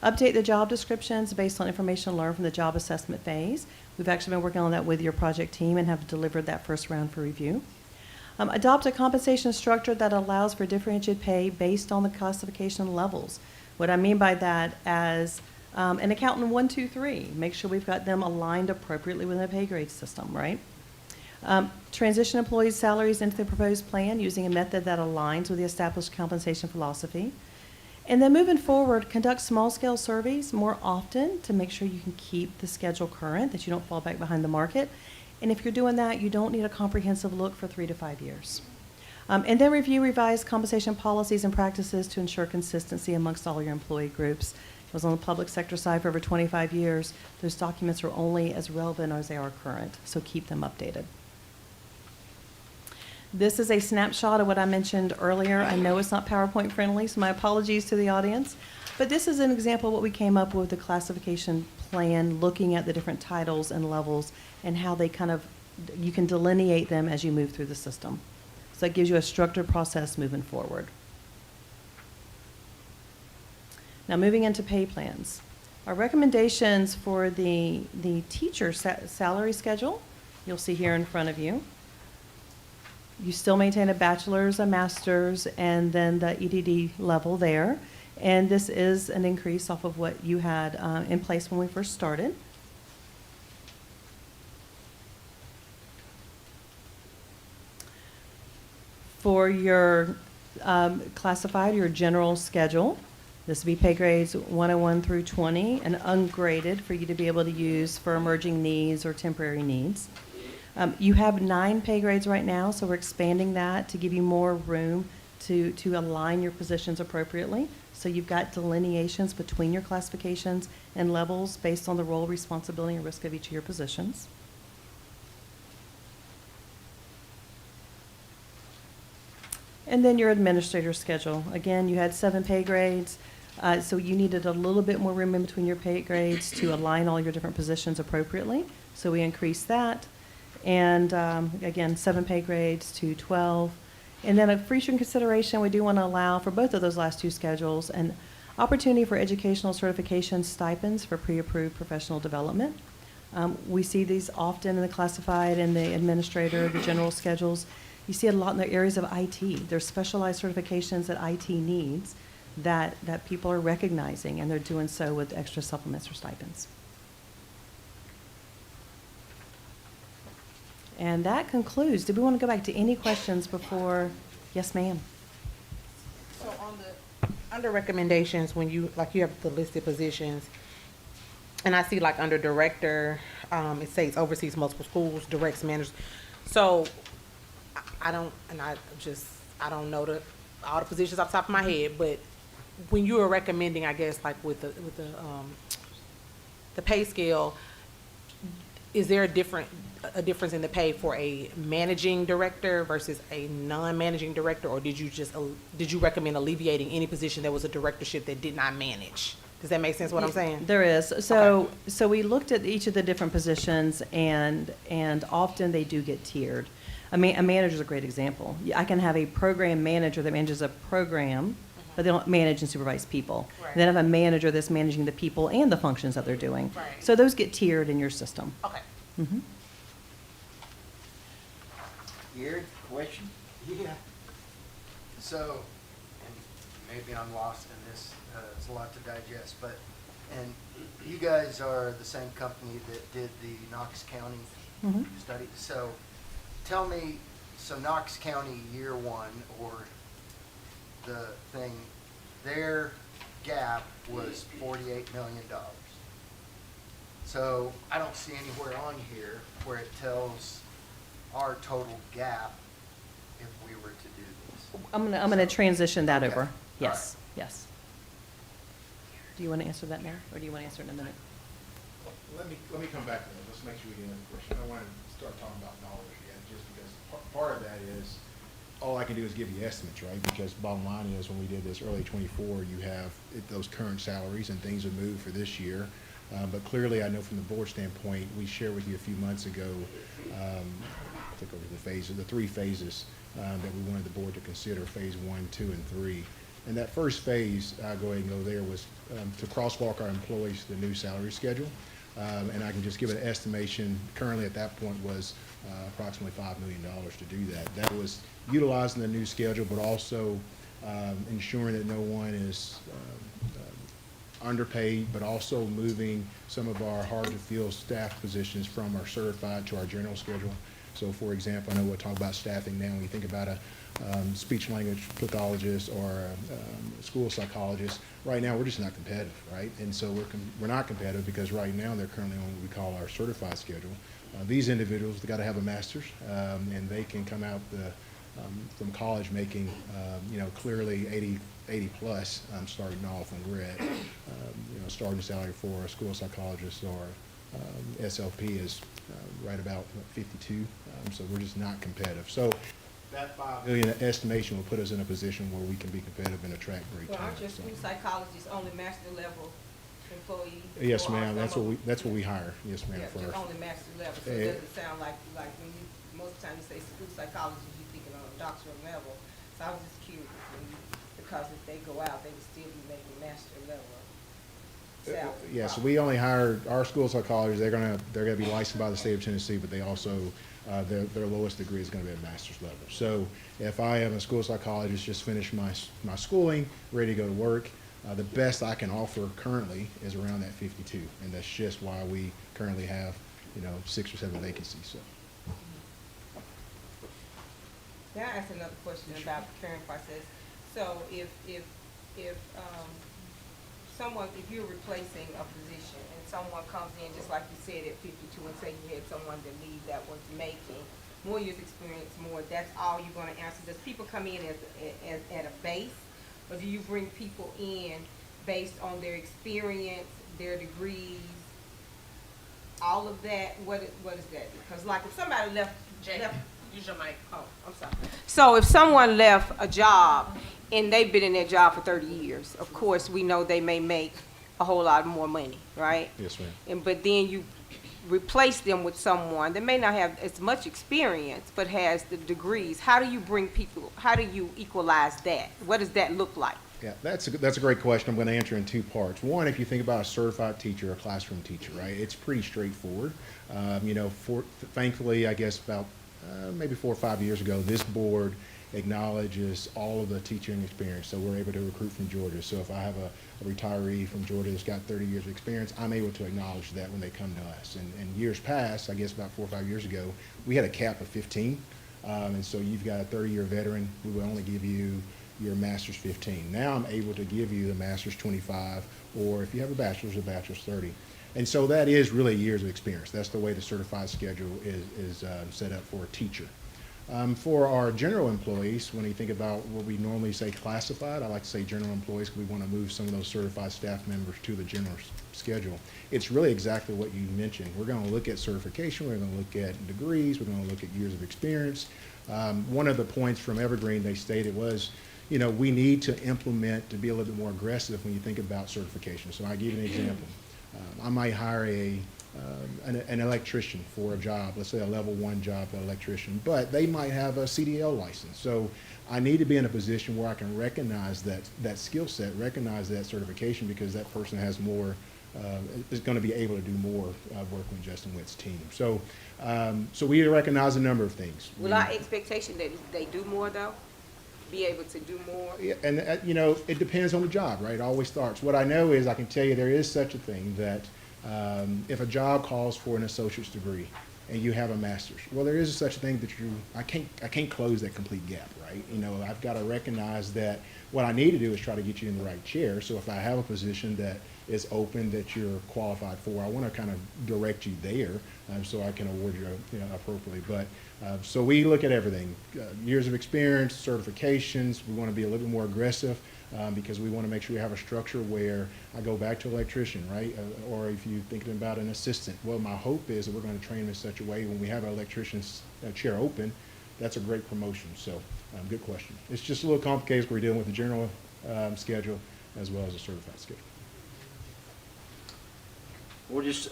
Update the job descriptions based on information learned from the job assessment phase. We've actually been working on that with your project team and have delivered that first round for review. Adopt a compensation structure that allows for differentiated pay based on the classification levels. What I mean by that as an accountant 1, 2, 3, make sure we've got them aligned appropriately within the pay grade system, right? Transition employees' salaries into the proposed plan using a method that aligns with the established compensation philosophy. And then moving forward, conduct small-scale surveys more often to make sure you can keep the schedule current, that you don't fall back behind the market. And if you're doing that, you don't need a comprehensive look for 3 to 5 years. And then review revised compensation policies and practices to ensure consistency amongst all your employee groups. I was on the public sector side for over 25 years. Those documents are only as relevant as they are current, so keep them updated. This is a snapshot of what I mentioned earlier. I know it's not PowerPoint friendly, so my apologies to the audience. But this is an example of what we came up with, the classification plan, looking at the different titles and levels and how they kind of, you can delineate them as you move through the system. So that gives you a structured process moving forward. Now moving into pay plans. Our recommendations for the teacher salary schedule, you'll see here in front of you. You still maintain a bachelor's, a master's, and then the EDD level there. And this is an increase off of what you had in place when we first started. For your classified, your general schedule, this would be pay grades 101 through 20 and ungraded for you to be able to use for emerging needs or temporary needs. You have 9 pay grades right now, so we're expanding that to give you more room to align your positions appropriately. So you've got delineations between your classifications and levels based on the role, responsibility, and risk of each of your positions. And then your administrator schedule. Again, you had 7 pay grades, so you needed a little bit more room in between your pay grades to align all your different positions appropriately. So we increased that. And again, 7 pay grades to 12. And then for future consideration, we do want to allow for both of those last 2 schedules an opportunity for educational certification stipends for pre-approved professional development. We see these often in the classified and the administrator, the general schedules. You see it a lot in the areas of IT. There's specialized certifications that IT needs that people are recognizing, and they're doing so with extra supplements or stipends. And that concludes. Did we want to go back to any questions before? Yes, ma'am. So on the, under recommendations, when you, like you have the listed positions, and I see like under director, it says oversees multiple schools, directs, manages. So I don't know all the positions off the top of my head, but when you are recommending, I guess, like with the pay scale, is there a difference in the pay for a managing director versus a non-managing director, or did you recommend alleviating any position that was a directorship that did not manage? Does that make sense what I'm saying? There is. So we looked at each of the different positions, and often they do get tiered. I mean, a manager is a great example. I can have a program manager that manages a program, but they don't manage and supervise people. Right. And then I have a manager that's managing the people and the functions that they're doing. Right. So those get tiered in your system. Okay. Mm-hmm. Gary, question? Yeah. So, and maybe I'm lost in this, it's a lot to digest, but, and you guys are the same company that did the Knox County Mm-hmm. study. So tell me, so Knox County year 1, or the thing, their gap was $48 million. So I don't see anywhere on here where it tells our total gap if we were to do this. I'm gonna transition that Okay. over. All Yes, yes. Do you want to answer that now, or do you want to answer it in a minute? Let me come back to that. Let's make sure we get another question. I don't want to start talking about dollars yet, just because part of that is, all I can do is give you estimates, right? Because bottom line is, when we did this early '24, you have those current salaries and things have moved for this year. But clearly, I know from the board standpoint, we shared with you a few months ago, click over the 3 phases that we wanted the board to consider, phase 1, 2, and 3. And that first phase, I'll go ahead and go there, was to crosswalk our employees to the new salary schedule. And I can just give an estimation, currently at that point was approximately $5 million to do that. That was utilizing the new schedule, but also ensuring that no one is underpaid, but also moving some of our hard-to-fill staff positions from our certified to our general schedule. So, for example, I know we'll talk about staffing now. When you think about a speech-language pathologist or a school psychologist, right now we're just not competitive, right? And so we're not competitive because right now they're currently on what we call our certified schedule. These individuals, they've got to have a master's, and they can come out from college making, clearly 80 plus starting off when we're at, starting salary for a school psychologist or SLP is right about 52. So we're just not competitive. So that $5 million estimation will put us in a position where we can be competitive and attract great Well, talent. aren't your school psychologists only master level employees? Yes, Or are ma'am. That's some what of- we hire. Yes, ma'am. Yeah, For they're our- only master level, so it doesn't sound like when you, most of the time you say school psychologist, you're thinking on a doctoral level. So I was just curious, because if they go out, they would still be making master level salary. Yeah, so we only hire our school psychologists. They're gonna be licensed by the state of Tennessee, but they also their lowest degree is going to be a master's level. So if I am a school psychologist, just finished my schooling, ready to go to work, the best I can offer currently is around that 52, and that's just why we currently have 6 or 7 vacancies. So. Now I ask another question about the preparing process. So if if you're replacing a position and someone comes in, just like you said, at 52, and say you had someone to leave that was making more years experience, that's all you're gonna answer? Does people come in as at a base, or do you bring people in based on their experience, their degrees, all of that? What is that? Because like if somebody left, Use your mic. oh, I'm sorry. So if someone left a job and they've been in their job for 30 years, of course, we know they may make a whole lot more money, right? Yes, ma'am. But then you replace them with someone that may not have as much experience, but has the degrees. How do you bring people, how do you equalize that? What does that look like? Yeah, that's a great question. I'm going to answer in 2 parts. One, if you think about a certified teacher, a classroom teacher, right, it's pretty straightforward. Thankfully, I guess about maybe 4 or 5 years ago, this board acknowledges all of the teaching experience. So we're able to recruit from Georgia. So if I have a retiree from Georgia that's got 30 years of experience, I'm able to acknowledge that when they come to us. And years past, I guess about 4 or 5 years ago, we had a cap of 15. And so you've got a 30-year veteran, we would only give you your master's 15. Now I'm able to give you the master's 25, or if you have a bachelor's 30. And so that is really years of experience. That's the way the certified schedule is set up for a teacher. For our general employees, when you think about what we normally say classified, I like to say general employees because we want to move some of those certified staff members to the general schedule. It's really exactly what you mentioned. We're going to look at certification, we're going to look at degrees, we're going to look at years of experience. One of the points from Evergreen they stated was, we need to implement to be a little bit more aggressive when you think about certification. So I'll give you an example. I might hire an electrician for a job, let's say a level 1 job, an electrician, but they might have a CDL license. So I need to be in a position where I can recognize that skill set, recognize that certification, because that person has more, is going to be able to do more work with Justin Witt's team. So, so we recognize a number of things. Will our expectation that they do more though? Be able to do more? Yeah, and it depends on the job, right? It always starts. What I know is I can tell you there is such a thing that if a job calls for an associate's degree and you have a master's, well, there is such a thing that I can't close that complete gap, right? I've got to recognize that what I need to do is try to get you in the right chair. So if I have a position that is open that you're qualified for, I want to kind of direct you there so I can award you, appropriately. But so we look at everything, years of experience, certifications. We want to be a little bit more aggressive because we want to make sure we have a structure where I go back to electrician, right? Or if you're thinking about an assistant, well, my hope is that we're going to train them in such a way when we have an electrician's chair open, that's a great promotion. So good question. It's just a little complicated because we're dealing with the general schedule as well as a certified schedule. Well, just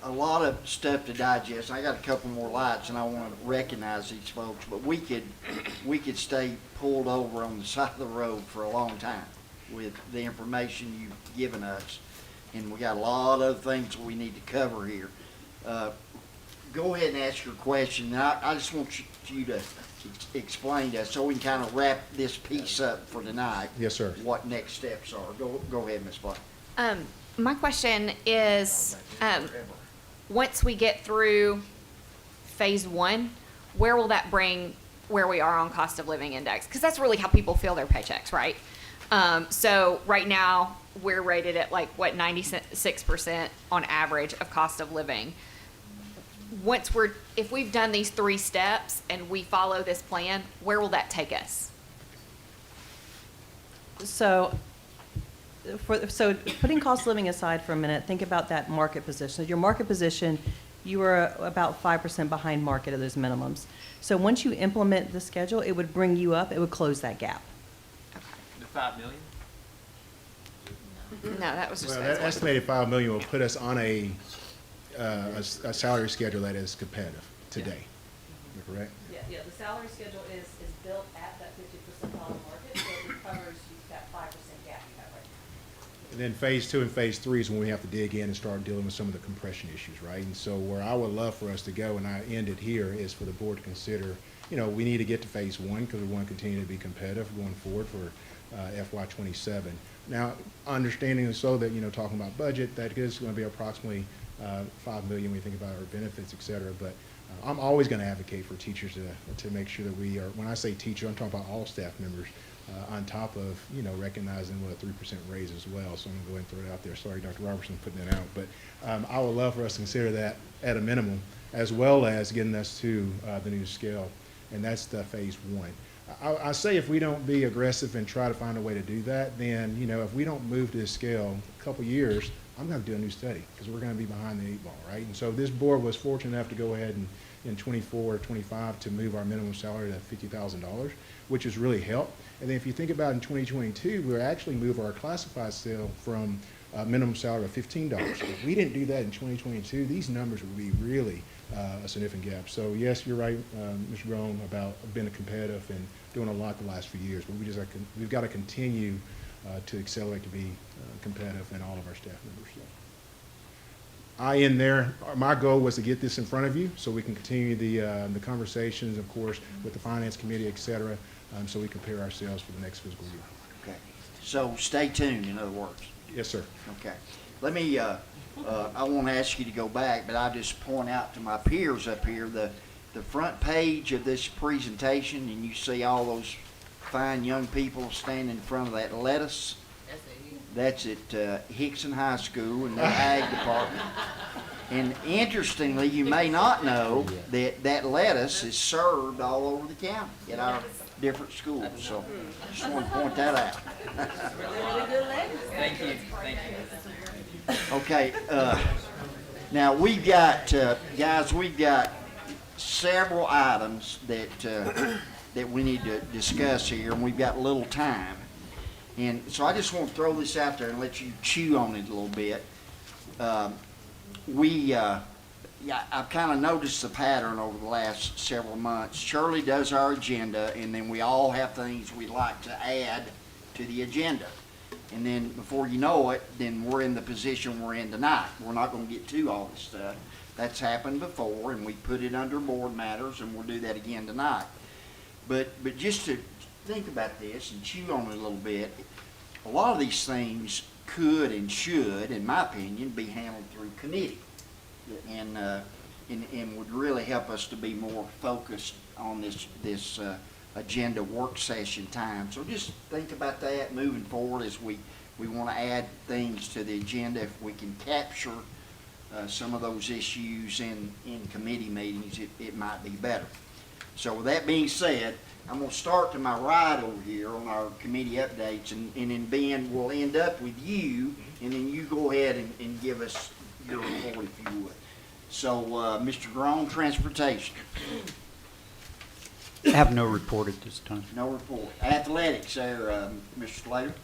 a lot of stuff to digest. I got a couple more lights, and I want to recognize these folks. But we could stay pulled over on the side of the road for a long time with the information you've given us. and we got a lot of things we need to cover here. Go ahead and ask your question. I just want you to explain to us so we can kind of wrap this piece up for tonight. Yes, sir. What next steps are. Go ahead, Ms. Black. My question is, once we get through phase one, where will that bring where we are on cost of living index? Because that's really how people feel their paychecks, right? So right now, we're rated at like, what, 96% on average of cost of living. If we've done these 3 steps and we follow this plan, where will that take us? So putting cost of living aside for a minute, think about that market position. So your market position, you are about 5% behind market of those minimums. So once you implement the schedule, it would bring you up, it would close that gap. The 5 million? No, that was just Well, phase that one. estimated 5 million will put us on a salary schedule that is competitive today. Am I correct? Yeah, the salary schedule is built at that 50% bottom market, so it covers that 5% gap you have right now. And then phase 2 and phase 3 is when we have to dig in and start dealing with some of the compression issues, right? And so where I would love for us to go, and I end it here, is for the board to consider, we need to get to phase 1 because we want to continue to be competitive going forward for FY27. Now, understanding so that, talking about budget, that is going to be approximately $5 million when you think about our benefits, et cetera. But I'm always going to advocate for teachers to make sure that we are, when I say teacher, I'm talking about all staff members, on top of, recognizing what a 3% raise as well. So I'm going to go ahead and throw it out there. Sorry, Dr. Robertson, putting that out. But I would love for us to consider that at a minimum, as well as getting us to the new scale. And that's the phase 1. I say if we don't be aggressive and try to find a way to do that, then, if we don't move to this scale a couple years, I'm going to do a new study because we're going to be behind the 8 ball, right? And so this board was fortunate enough to go ahead and in 24 or 25 to move our minimum salary to $50,000, which has really helped. And then if you think about in 2022, we're actually moved our classified scale from a minimum salary of $15. If we didn't do that in 2022, these numbers would be really a significant gap. So yes, you're right, Mr. Groen, about being competitive and doing a lot the last few years, but we've got to continue to accelerate to be competitive in all of our staff members. So I end there. My goal was to get this in front of you so we can continue the conversations, of course, with the finance committee, et cetera, so we compare ourselves for the next fiscal year. Okay. So stay tuned, in other words. Yes, sir. Okay. Let me, I won't ask you to go back, but I'll just point out to my peers up here, the front page of this presentation, and you see all those fine young people standing in front of that lettuce. That's at Hickson High School in the Ag Department. And interestingly, you may not know that lettuce is served all over the county at our different schools. So just want to point that out. Thank you. Thank you. Okay. Now we've got, guys, we've got several items that we need to discuss here, and we've got little time. And so I just want to throw this out there and let you chew on it a little bit. I've kind of noticed the pattern over the last several months. Shirley does our agenda, and then we all have things we'd like to add to the agenda. And then before you know it, then we're in the position we're in tonight. We're not going to get to all this stuff. That's happened before, and we put it under board matters, and we'll do that again tonight. But just to think about this and chew on it a little bit, a lot of these things could and should, in my opinion, be handled through committee, and would really help us to be more focused on this agenda work session time. So just think about that moving forward as we want to add things to the agenda. If we can capture some of those issues in committee meetings, it might be better. So with that being said, I'm going to start to my right over here on our committee updates, and then Ben, we'll end up with you, and then you go ahead and give us your report if you would. So, Mr. Groen, Transportation. I have no report at this time. No report. Athletics there, Mr. Slater.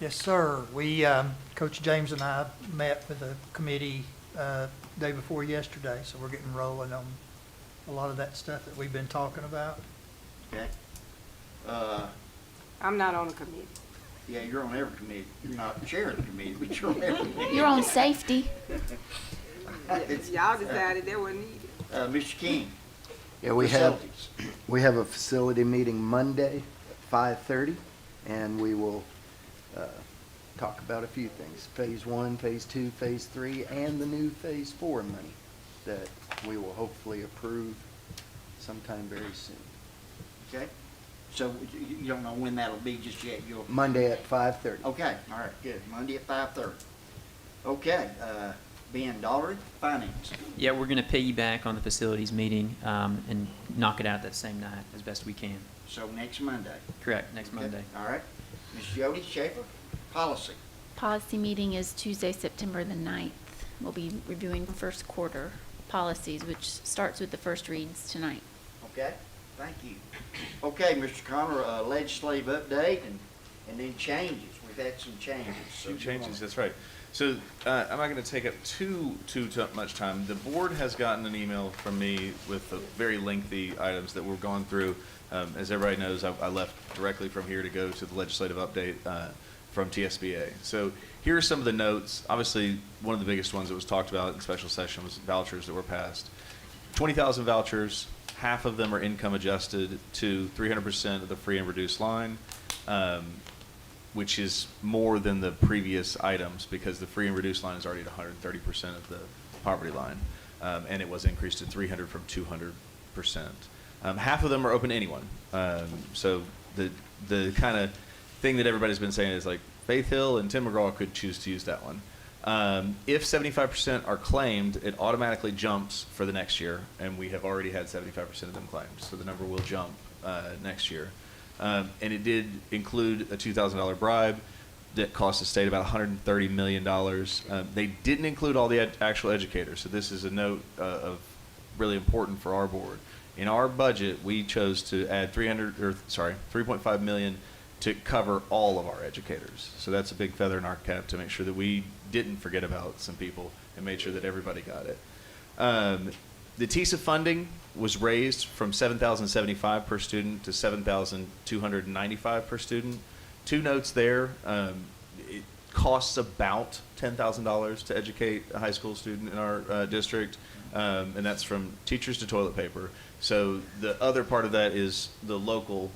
Yes, sir. We, Coach James and I met with the committee day before yesterday, so we're getting rolling on a lot of that stuff that we've been talking about. Okay. I'm not on the committee. Yeah, you're on every committee. You're not chair of the committee, but you're on every committee. You're on safety. Y'all decided they were needed. Mr. King. Yeah, we Facilities. have a facility meeting Monday at 5:30, and we will talk about a few things. Phase 1, Phase 2, Phase 3, and the new Phase 4 money that we will hopefully approve sometime very soon. Okay. So you don't know when that'll be just yet? You'll. Monday at 5:30. Okay, all right, good. Monday at 5:30. Okay, Ben Daugherty, Finance. Yeah, we're going to piggyback on the facilities meeting and knock it out that same night as best we can. So next Monday. Correct, next Okay, Monday. all right. Ms. Jody Schaefer, Policy. Policy meeting is Tuesday, September the 9th. We'll be reviewing first quarter policies, which starts with the first reads tonight. Okay, thank you. Okay, Mr. Connor, legislative update and then changes. We've had some changes. So Few changes, that's right. So I'm not going to take up too much time. The board has gotten an email from me with very lengthy items that we're going through. As everybody knows, I left directly from here to go to the legislative update from TSBA. So here are some of the notes. Obviously, one of the biggest ones that was talked about in special session was vouchers that were passed. 20,000 vouchers, half of them are income adjusted to 300% of the free and reduced line. Which is more than the previous items because the free and reduced line is already at 130% of the poverty line, and it was increased to 300 from 200%. Half of them are open to anyone. So the kind of thing that everybody's been saying is like Faith Hill and Tim McGraw could choose to use that one. If 75% are claimed, it automatically jumps for the next year, and we have already had 75% of them claimed, so the number will jump next year. And it did include a $2,000 bribe that cost the state about $130 million. They didn't include all the actual educators, so this is a note of really important for our board. In our budget, we chose to add $3.5 million to cover all of our educators. So that's a big feather in our cap to make sure that we didn't forget about some people and made sure that everybody got it. The TISA funding was raised from $7,075 per student to $7,295 per student. Two notes there. It costs about $10,000 to educate a high school student in our district, and that's from teachers to toilet paper. So the other part of that is the local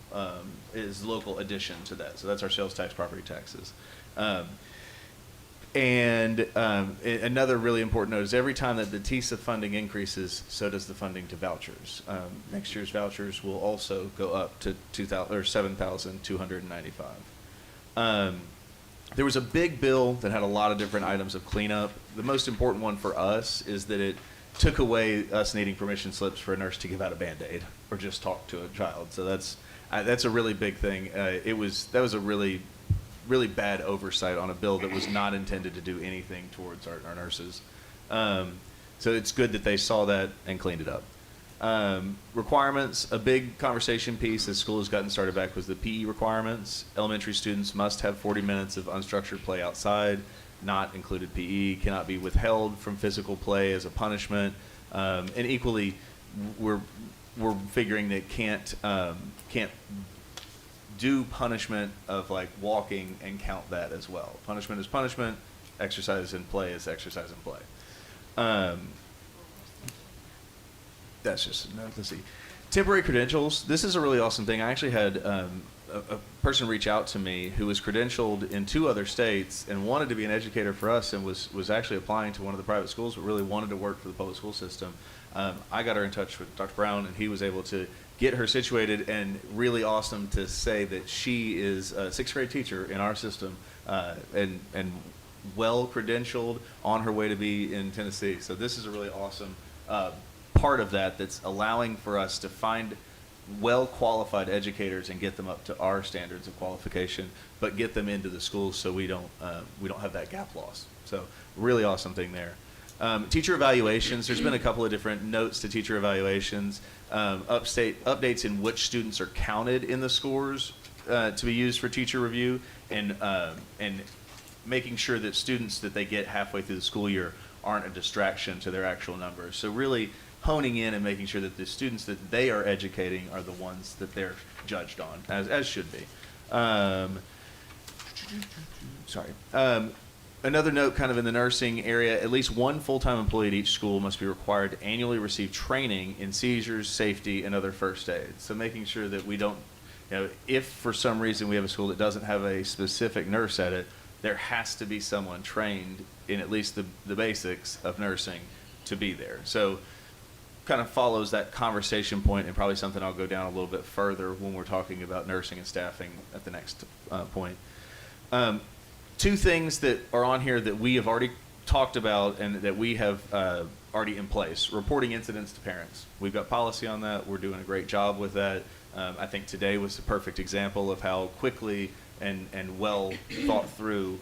addition to that. So that's our sales tax, property taxes. And another really important note is every time that the TISA funding increases, so does the funding to vouchers. Next year's vouchers will also go up to $7,295. There was a big bill that had a lot of different items of cleanup. The most important one for us is that it took away us needing permission slips for a nurse to give out a Band-Aid or just talk to a child. So that's a really big thing. That was a really bad oversight on a bill that was not intended to do anything towards our nurses. So it's good that they saw that and cleaned it up. Requirements, a big conversation piece as school has gotten started back was the PE requirements. Elementary students must have 40 minutes of unstructured play outside, not included PE, cannot be withheld from physical play as a punishment. And equally, we're figuring that can't do punishment of like walking and count that as well. Punishment is punishment, exercise and play is exercise and play. That's just, let's see. Temporary credentials, this is a really awesome thing. I actually had a person reach out to me who was credentialed in 2 other states and wanted to be an educator for us and was actually applying to one of the private schools but really wanted to work for the public school system. I got her in touch with Dr. Brown and he was able to get her situated, and really awesome to say that she is a 6th grade teacher in our system and well credentialed on her way to be in Tennessee. So this is a really awesome part of that that's allowing for us to find well qualified educators and get them up to our standards of qualification, but get them into the schools so we don't have that gap loss. So really awesome thing there. Teacher evaluations, there's been a couple of different notes to teacher evaluations. Updates in which students are counted in the scores to be used for teacher review, and making sure that students that they get halfway through the school year aren't a distraction to their actual numbers. So really honing in and making sure that the students that they are educating are the ones that they're judged on, as should be. Sorry. Another note kind of in the nursing area, at least one full-time employee at each school must be required to annually receive training in seizures, safety, and other first aid. So making sure that we don't, if for some reason we have a school that doesn't have a specific nurse at it, there has to be someone trained in at least the basics of nursing to be there. So kind of follows that conversation point, and probably something I'll go down a little bit further when we're talking about nursing and staffing at the next point. Two things that are on here that we have already talked about and that we have already in place. Reporting incidents to parents. We've got policy on that. We're doing a great job with that. I think today was a perfect example of how quickly and well thought through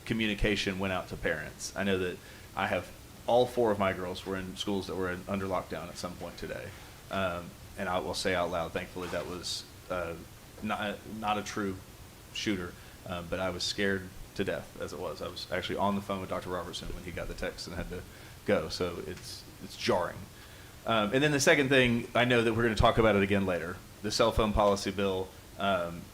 communication went out to parents. I know that I have all 4 of my girls were in schools that were under lockdown at some point today. And I will say out loud, thankfully that was not a true shooter, but I was scared to death as it was. I was actually on the phone with Dr. Robertson when he got the text and had to go, so it's jarring. And then the second thing, I know that we're going to talk about it again later, the cell phone policy bill.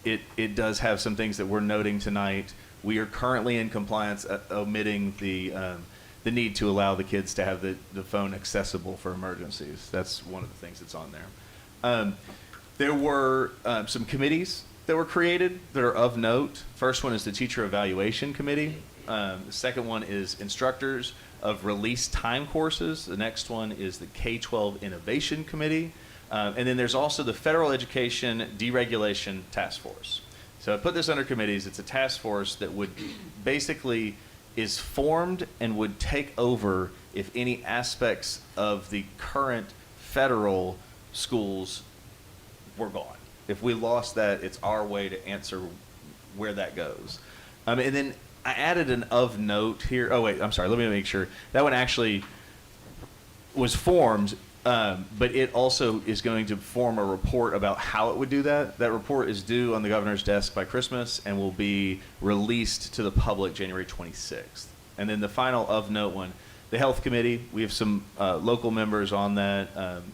It does have some things that we're noting tonight. We are currently in compliance, omitting the need to allow the kids to have the phone accessible for emergencies. That's one of the things that's on there. There were some committees that were created that are of note. First one is the Teacher Evaluation Committee. The second one is Instructors of Release Time Courses. The next one is the K-12 Innovation Committee. And then there's also the Federal Education Deregulation Task Force. So I put this under committees. It's a task force that would basically is formed and would take over if any aspects of the current federal schools were gone. If we lost that, it's our way to answer where that goes. And then I added an of note here. Oh, wait, I'm sorry. Let me make sure. That one actually was formed, but it also is going to form a report about how it would do that. That report is due on the governor's desk by Christmas and will be released to the public January 26th. And then the final of note one, the Health Committee. We have some local members on that.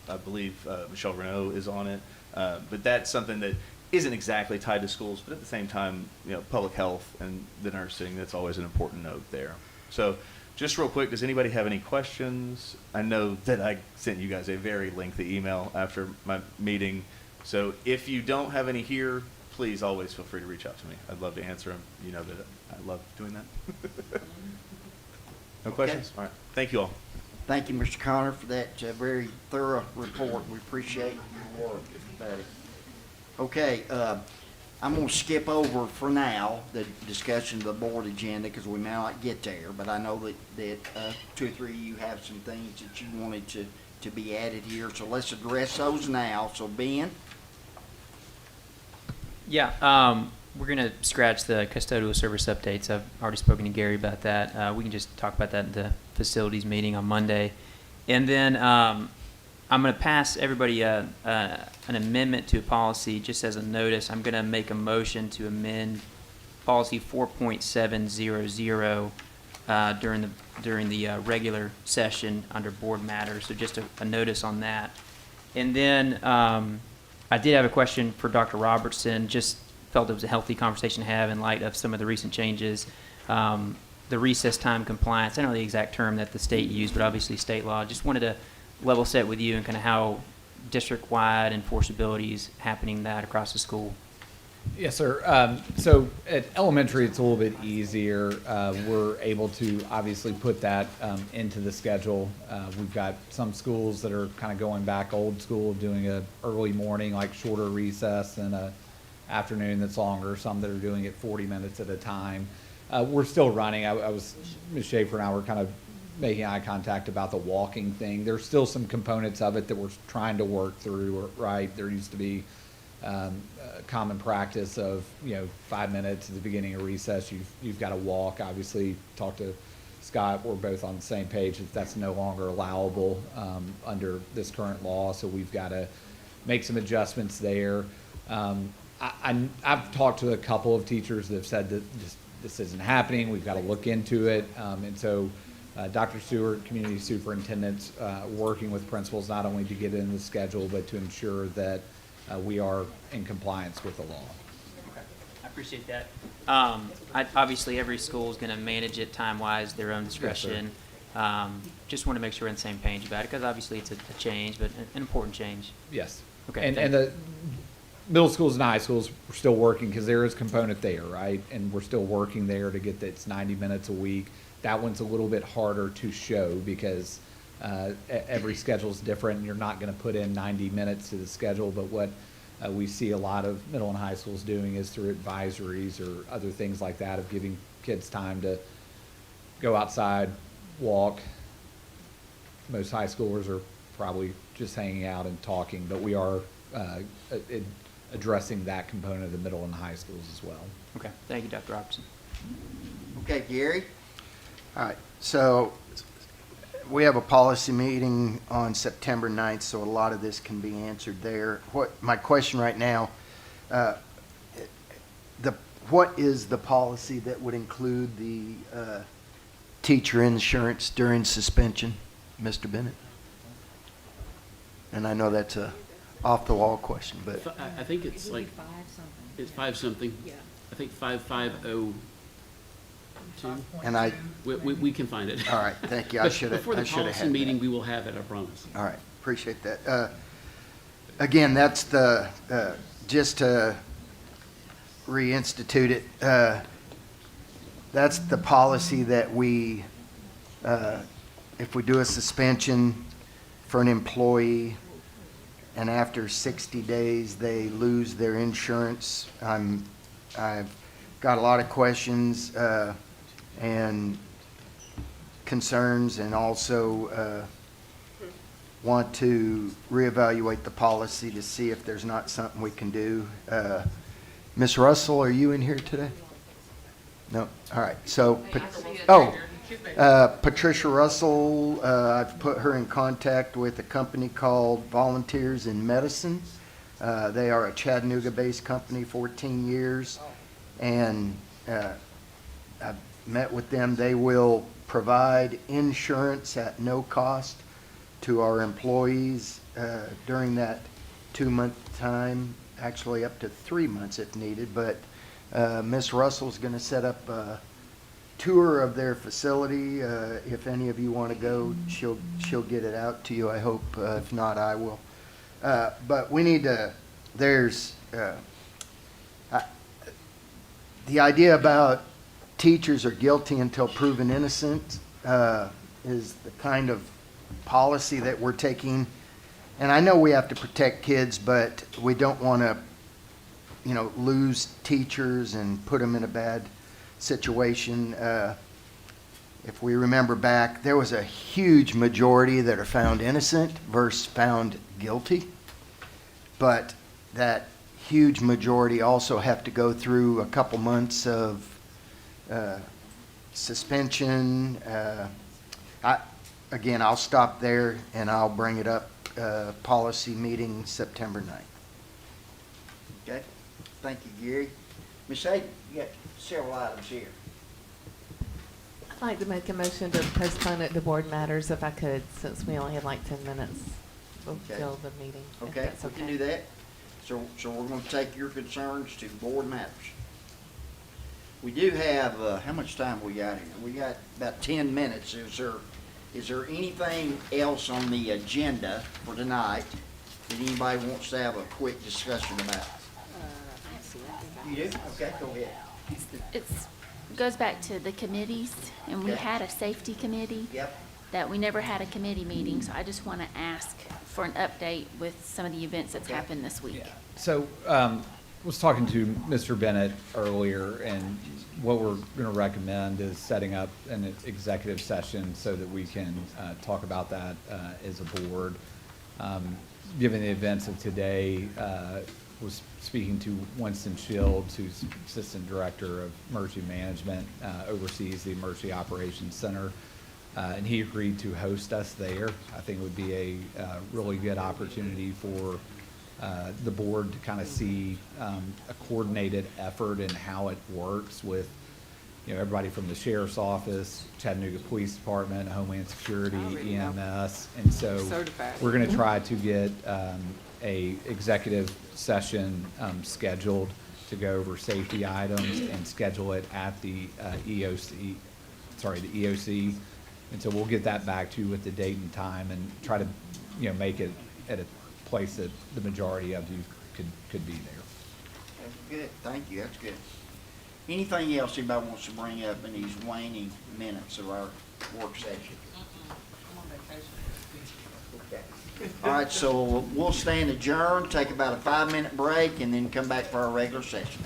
I believe Michelle Renaud is on it. But that's something that isn't exactly tied to schools, but at the same time, public health and the nursing, that's always an important note there. So just real quick, does anybody have any questions? I know that I sent you guys a very lengthy email after my meeting. So if you don't have any here, please always feel free to reach out to me. I'd love to answer them. You know that I love doing that. No questions? Okay. All right. Thank you all. Thank you, Mr. Connor, for that very thorough report. We appreciate your work, buddy. Okay, I'm going to skip over for now the discussion of the board agenda because we may not get there, but I know that 2 or 3 of you have some things that you wanted to be added here, so let's address those now. So, Ben? Yeah, we're going to scratch the custodial service updates. I've already spoken to Gary about that. We can just talk about that in the facilities meeting on Monday. And then I'm going to pass everybody an amendment to a policy just as a notice. I'm going to make a motion to amend policy 4.700 during the regular session under board matters. So just a notice on that. And then I did have a question for Dr. Robertson. Just felt it was a healthy conversation to have in light of some of the recent changes. The recess time compliance, I don't know the exact term that the state used, but obviously state law. Just wanted to level set with you and kind of how district-wide enforceability is happening that across the school. Yes, sir. So at elementary, it's a little bit easier. We're able to obviously put that into the schedule. We've got some schools that are kind of going back old school, doing a early morning, like shorter recess, and a afternoon that's longer. Some that are doing it 40 minutes at a time. We're still running. Ms. Schaefer and I were kind of making eye contact about the walking thing. There's still some components of it that we're trying to work through, right? There used to be common practice of 5 minutes at the beginning of recess you've got to walk. Obviously, talk to Scott, we're both on the same page that that's no longer allowable under this current law, so we've got to make some adjustments there. I've talked to a couple of teachers that have said that this isn't happening, we've got to look into it, and so Dr. Stewart, community superintendent's working with principals not only to get it in the schedule but to ensure that we are in compliance with the law. Okay. I appreciate that. Obviously, every school is going to manage it time-wise, their own discretion. Just want to make sure we're on the same page about it, because obviously it's a change, but an important change. Yes. Okay. And thank the middle schools and high schools, we're still working because there is a component there, right? And we're still working there to get that it's 90 minutes a week. That one's a little bit harder to show because every schedule is different, and you're not going to put in 90 minutes to the schedule. But what we see a lot of middle and high schools doing is through advisories or other things like that, of giving kids time to go outside, walk. Most high schoolers are probably just hanging out and talking, but we are addressing that component of the middle and high schools as well. Okay. Thank you, Dr. Robertson. Okay, Gary? All right, so we have a policy meeting on September 9th, so a lot of this can be answered there. My question right now, what is the policy that would include the teacher insurance during suspension, Mr. Bennett? And I know that's a off-the-wall question, but I think it's like, it's 5 something. Yeah. I think 5502. And we can find it. All right, thank you. I should have. Before the policy meeting, we will have it, I promise. All right, appreciate that. Again, that's the, just to reinstitute it, that's the policy that we, if we do a suspension for an employee and after 60 days they lose their insurance, I've got a lot of questions and concerns, and also want to reevaluate the policy to see if there's not something we can do. Ms. Russell, are you in here today? No? All right. So, Patricia Russell, I've put her in contact with a company called Volunteers in Medicine. They are a Chattanooga-based company, 14 years, and I've met with them. They will provide insurance at no cost to our employees during that 2-month time, actually up to 3 months if needed. But Ms. Russell's going to set up a tour of their facility. If any of you want to go, she'll get it out to you, I hope. If not, I will. But we need to, there's the idea about teachers are guilty until proven innocent is the kind of policy that we're taking. And I know we have to protect kids, but we don't want to, lose teachers and put them in a bad situation. If we remember back, there was a huge majority that are found innocent versus found guilty. But that huge majority also have to go through a couple months of suspension. Again, I'll stop there and I'll bring it up, policy meeting September 9th. Okay? Thank you, Gary. Ms. Hayden, you got several items here. I'd like to make a motion to postpone it to board matters if I could, since we only have like 10 minutes until the meeting. Okay, we can do that. So we're going to take your concerns to board matters. We do have, how much time we got here? We got about 10 minutes. Is there anything else on the agenda for tonight that anybody wants to have a quick discussion about? You do? Okay, go ahead. It goes back to the committees, and we had a safety committee. Yep. That we never had a committee meeting, so I just want to ask for an update with some of the events that's happened this week. So I was talking to Mr. Bennett earlier, and what we're going to recommend is setting up an executive session so that we can talk about that as a board. Given the events of today, was speaking to Winston Shields, who's Assistant Director of Emergency Management, oversees the Emergency Operations Center. And he agreed to host us there. I think it would be a really good opportunity for the board to kind of see a coordinated effort in how it works with, everybody from the Sheriff's Office, Chattanooga Police Department, Homeland Security, EMS. And so we're going to try to get a executive session scheduled to go over safety items and schedule it at the EOC, the EOC. And so we'll get that back to you with the date and time and try to, make it at a place that the majority of you could be there. That's good, thank you, that's good. Anything else anybody wants to bring up in these waning minutes of our work session? Okay. All right, so we'll stand adjourned, take about a 5-minute break, and then come back for our regular session.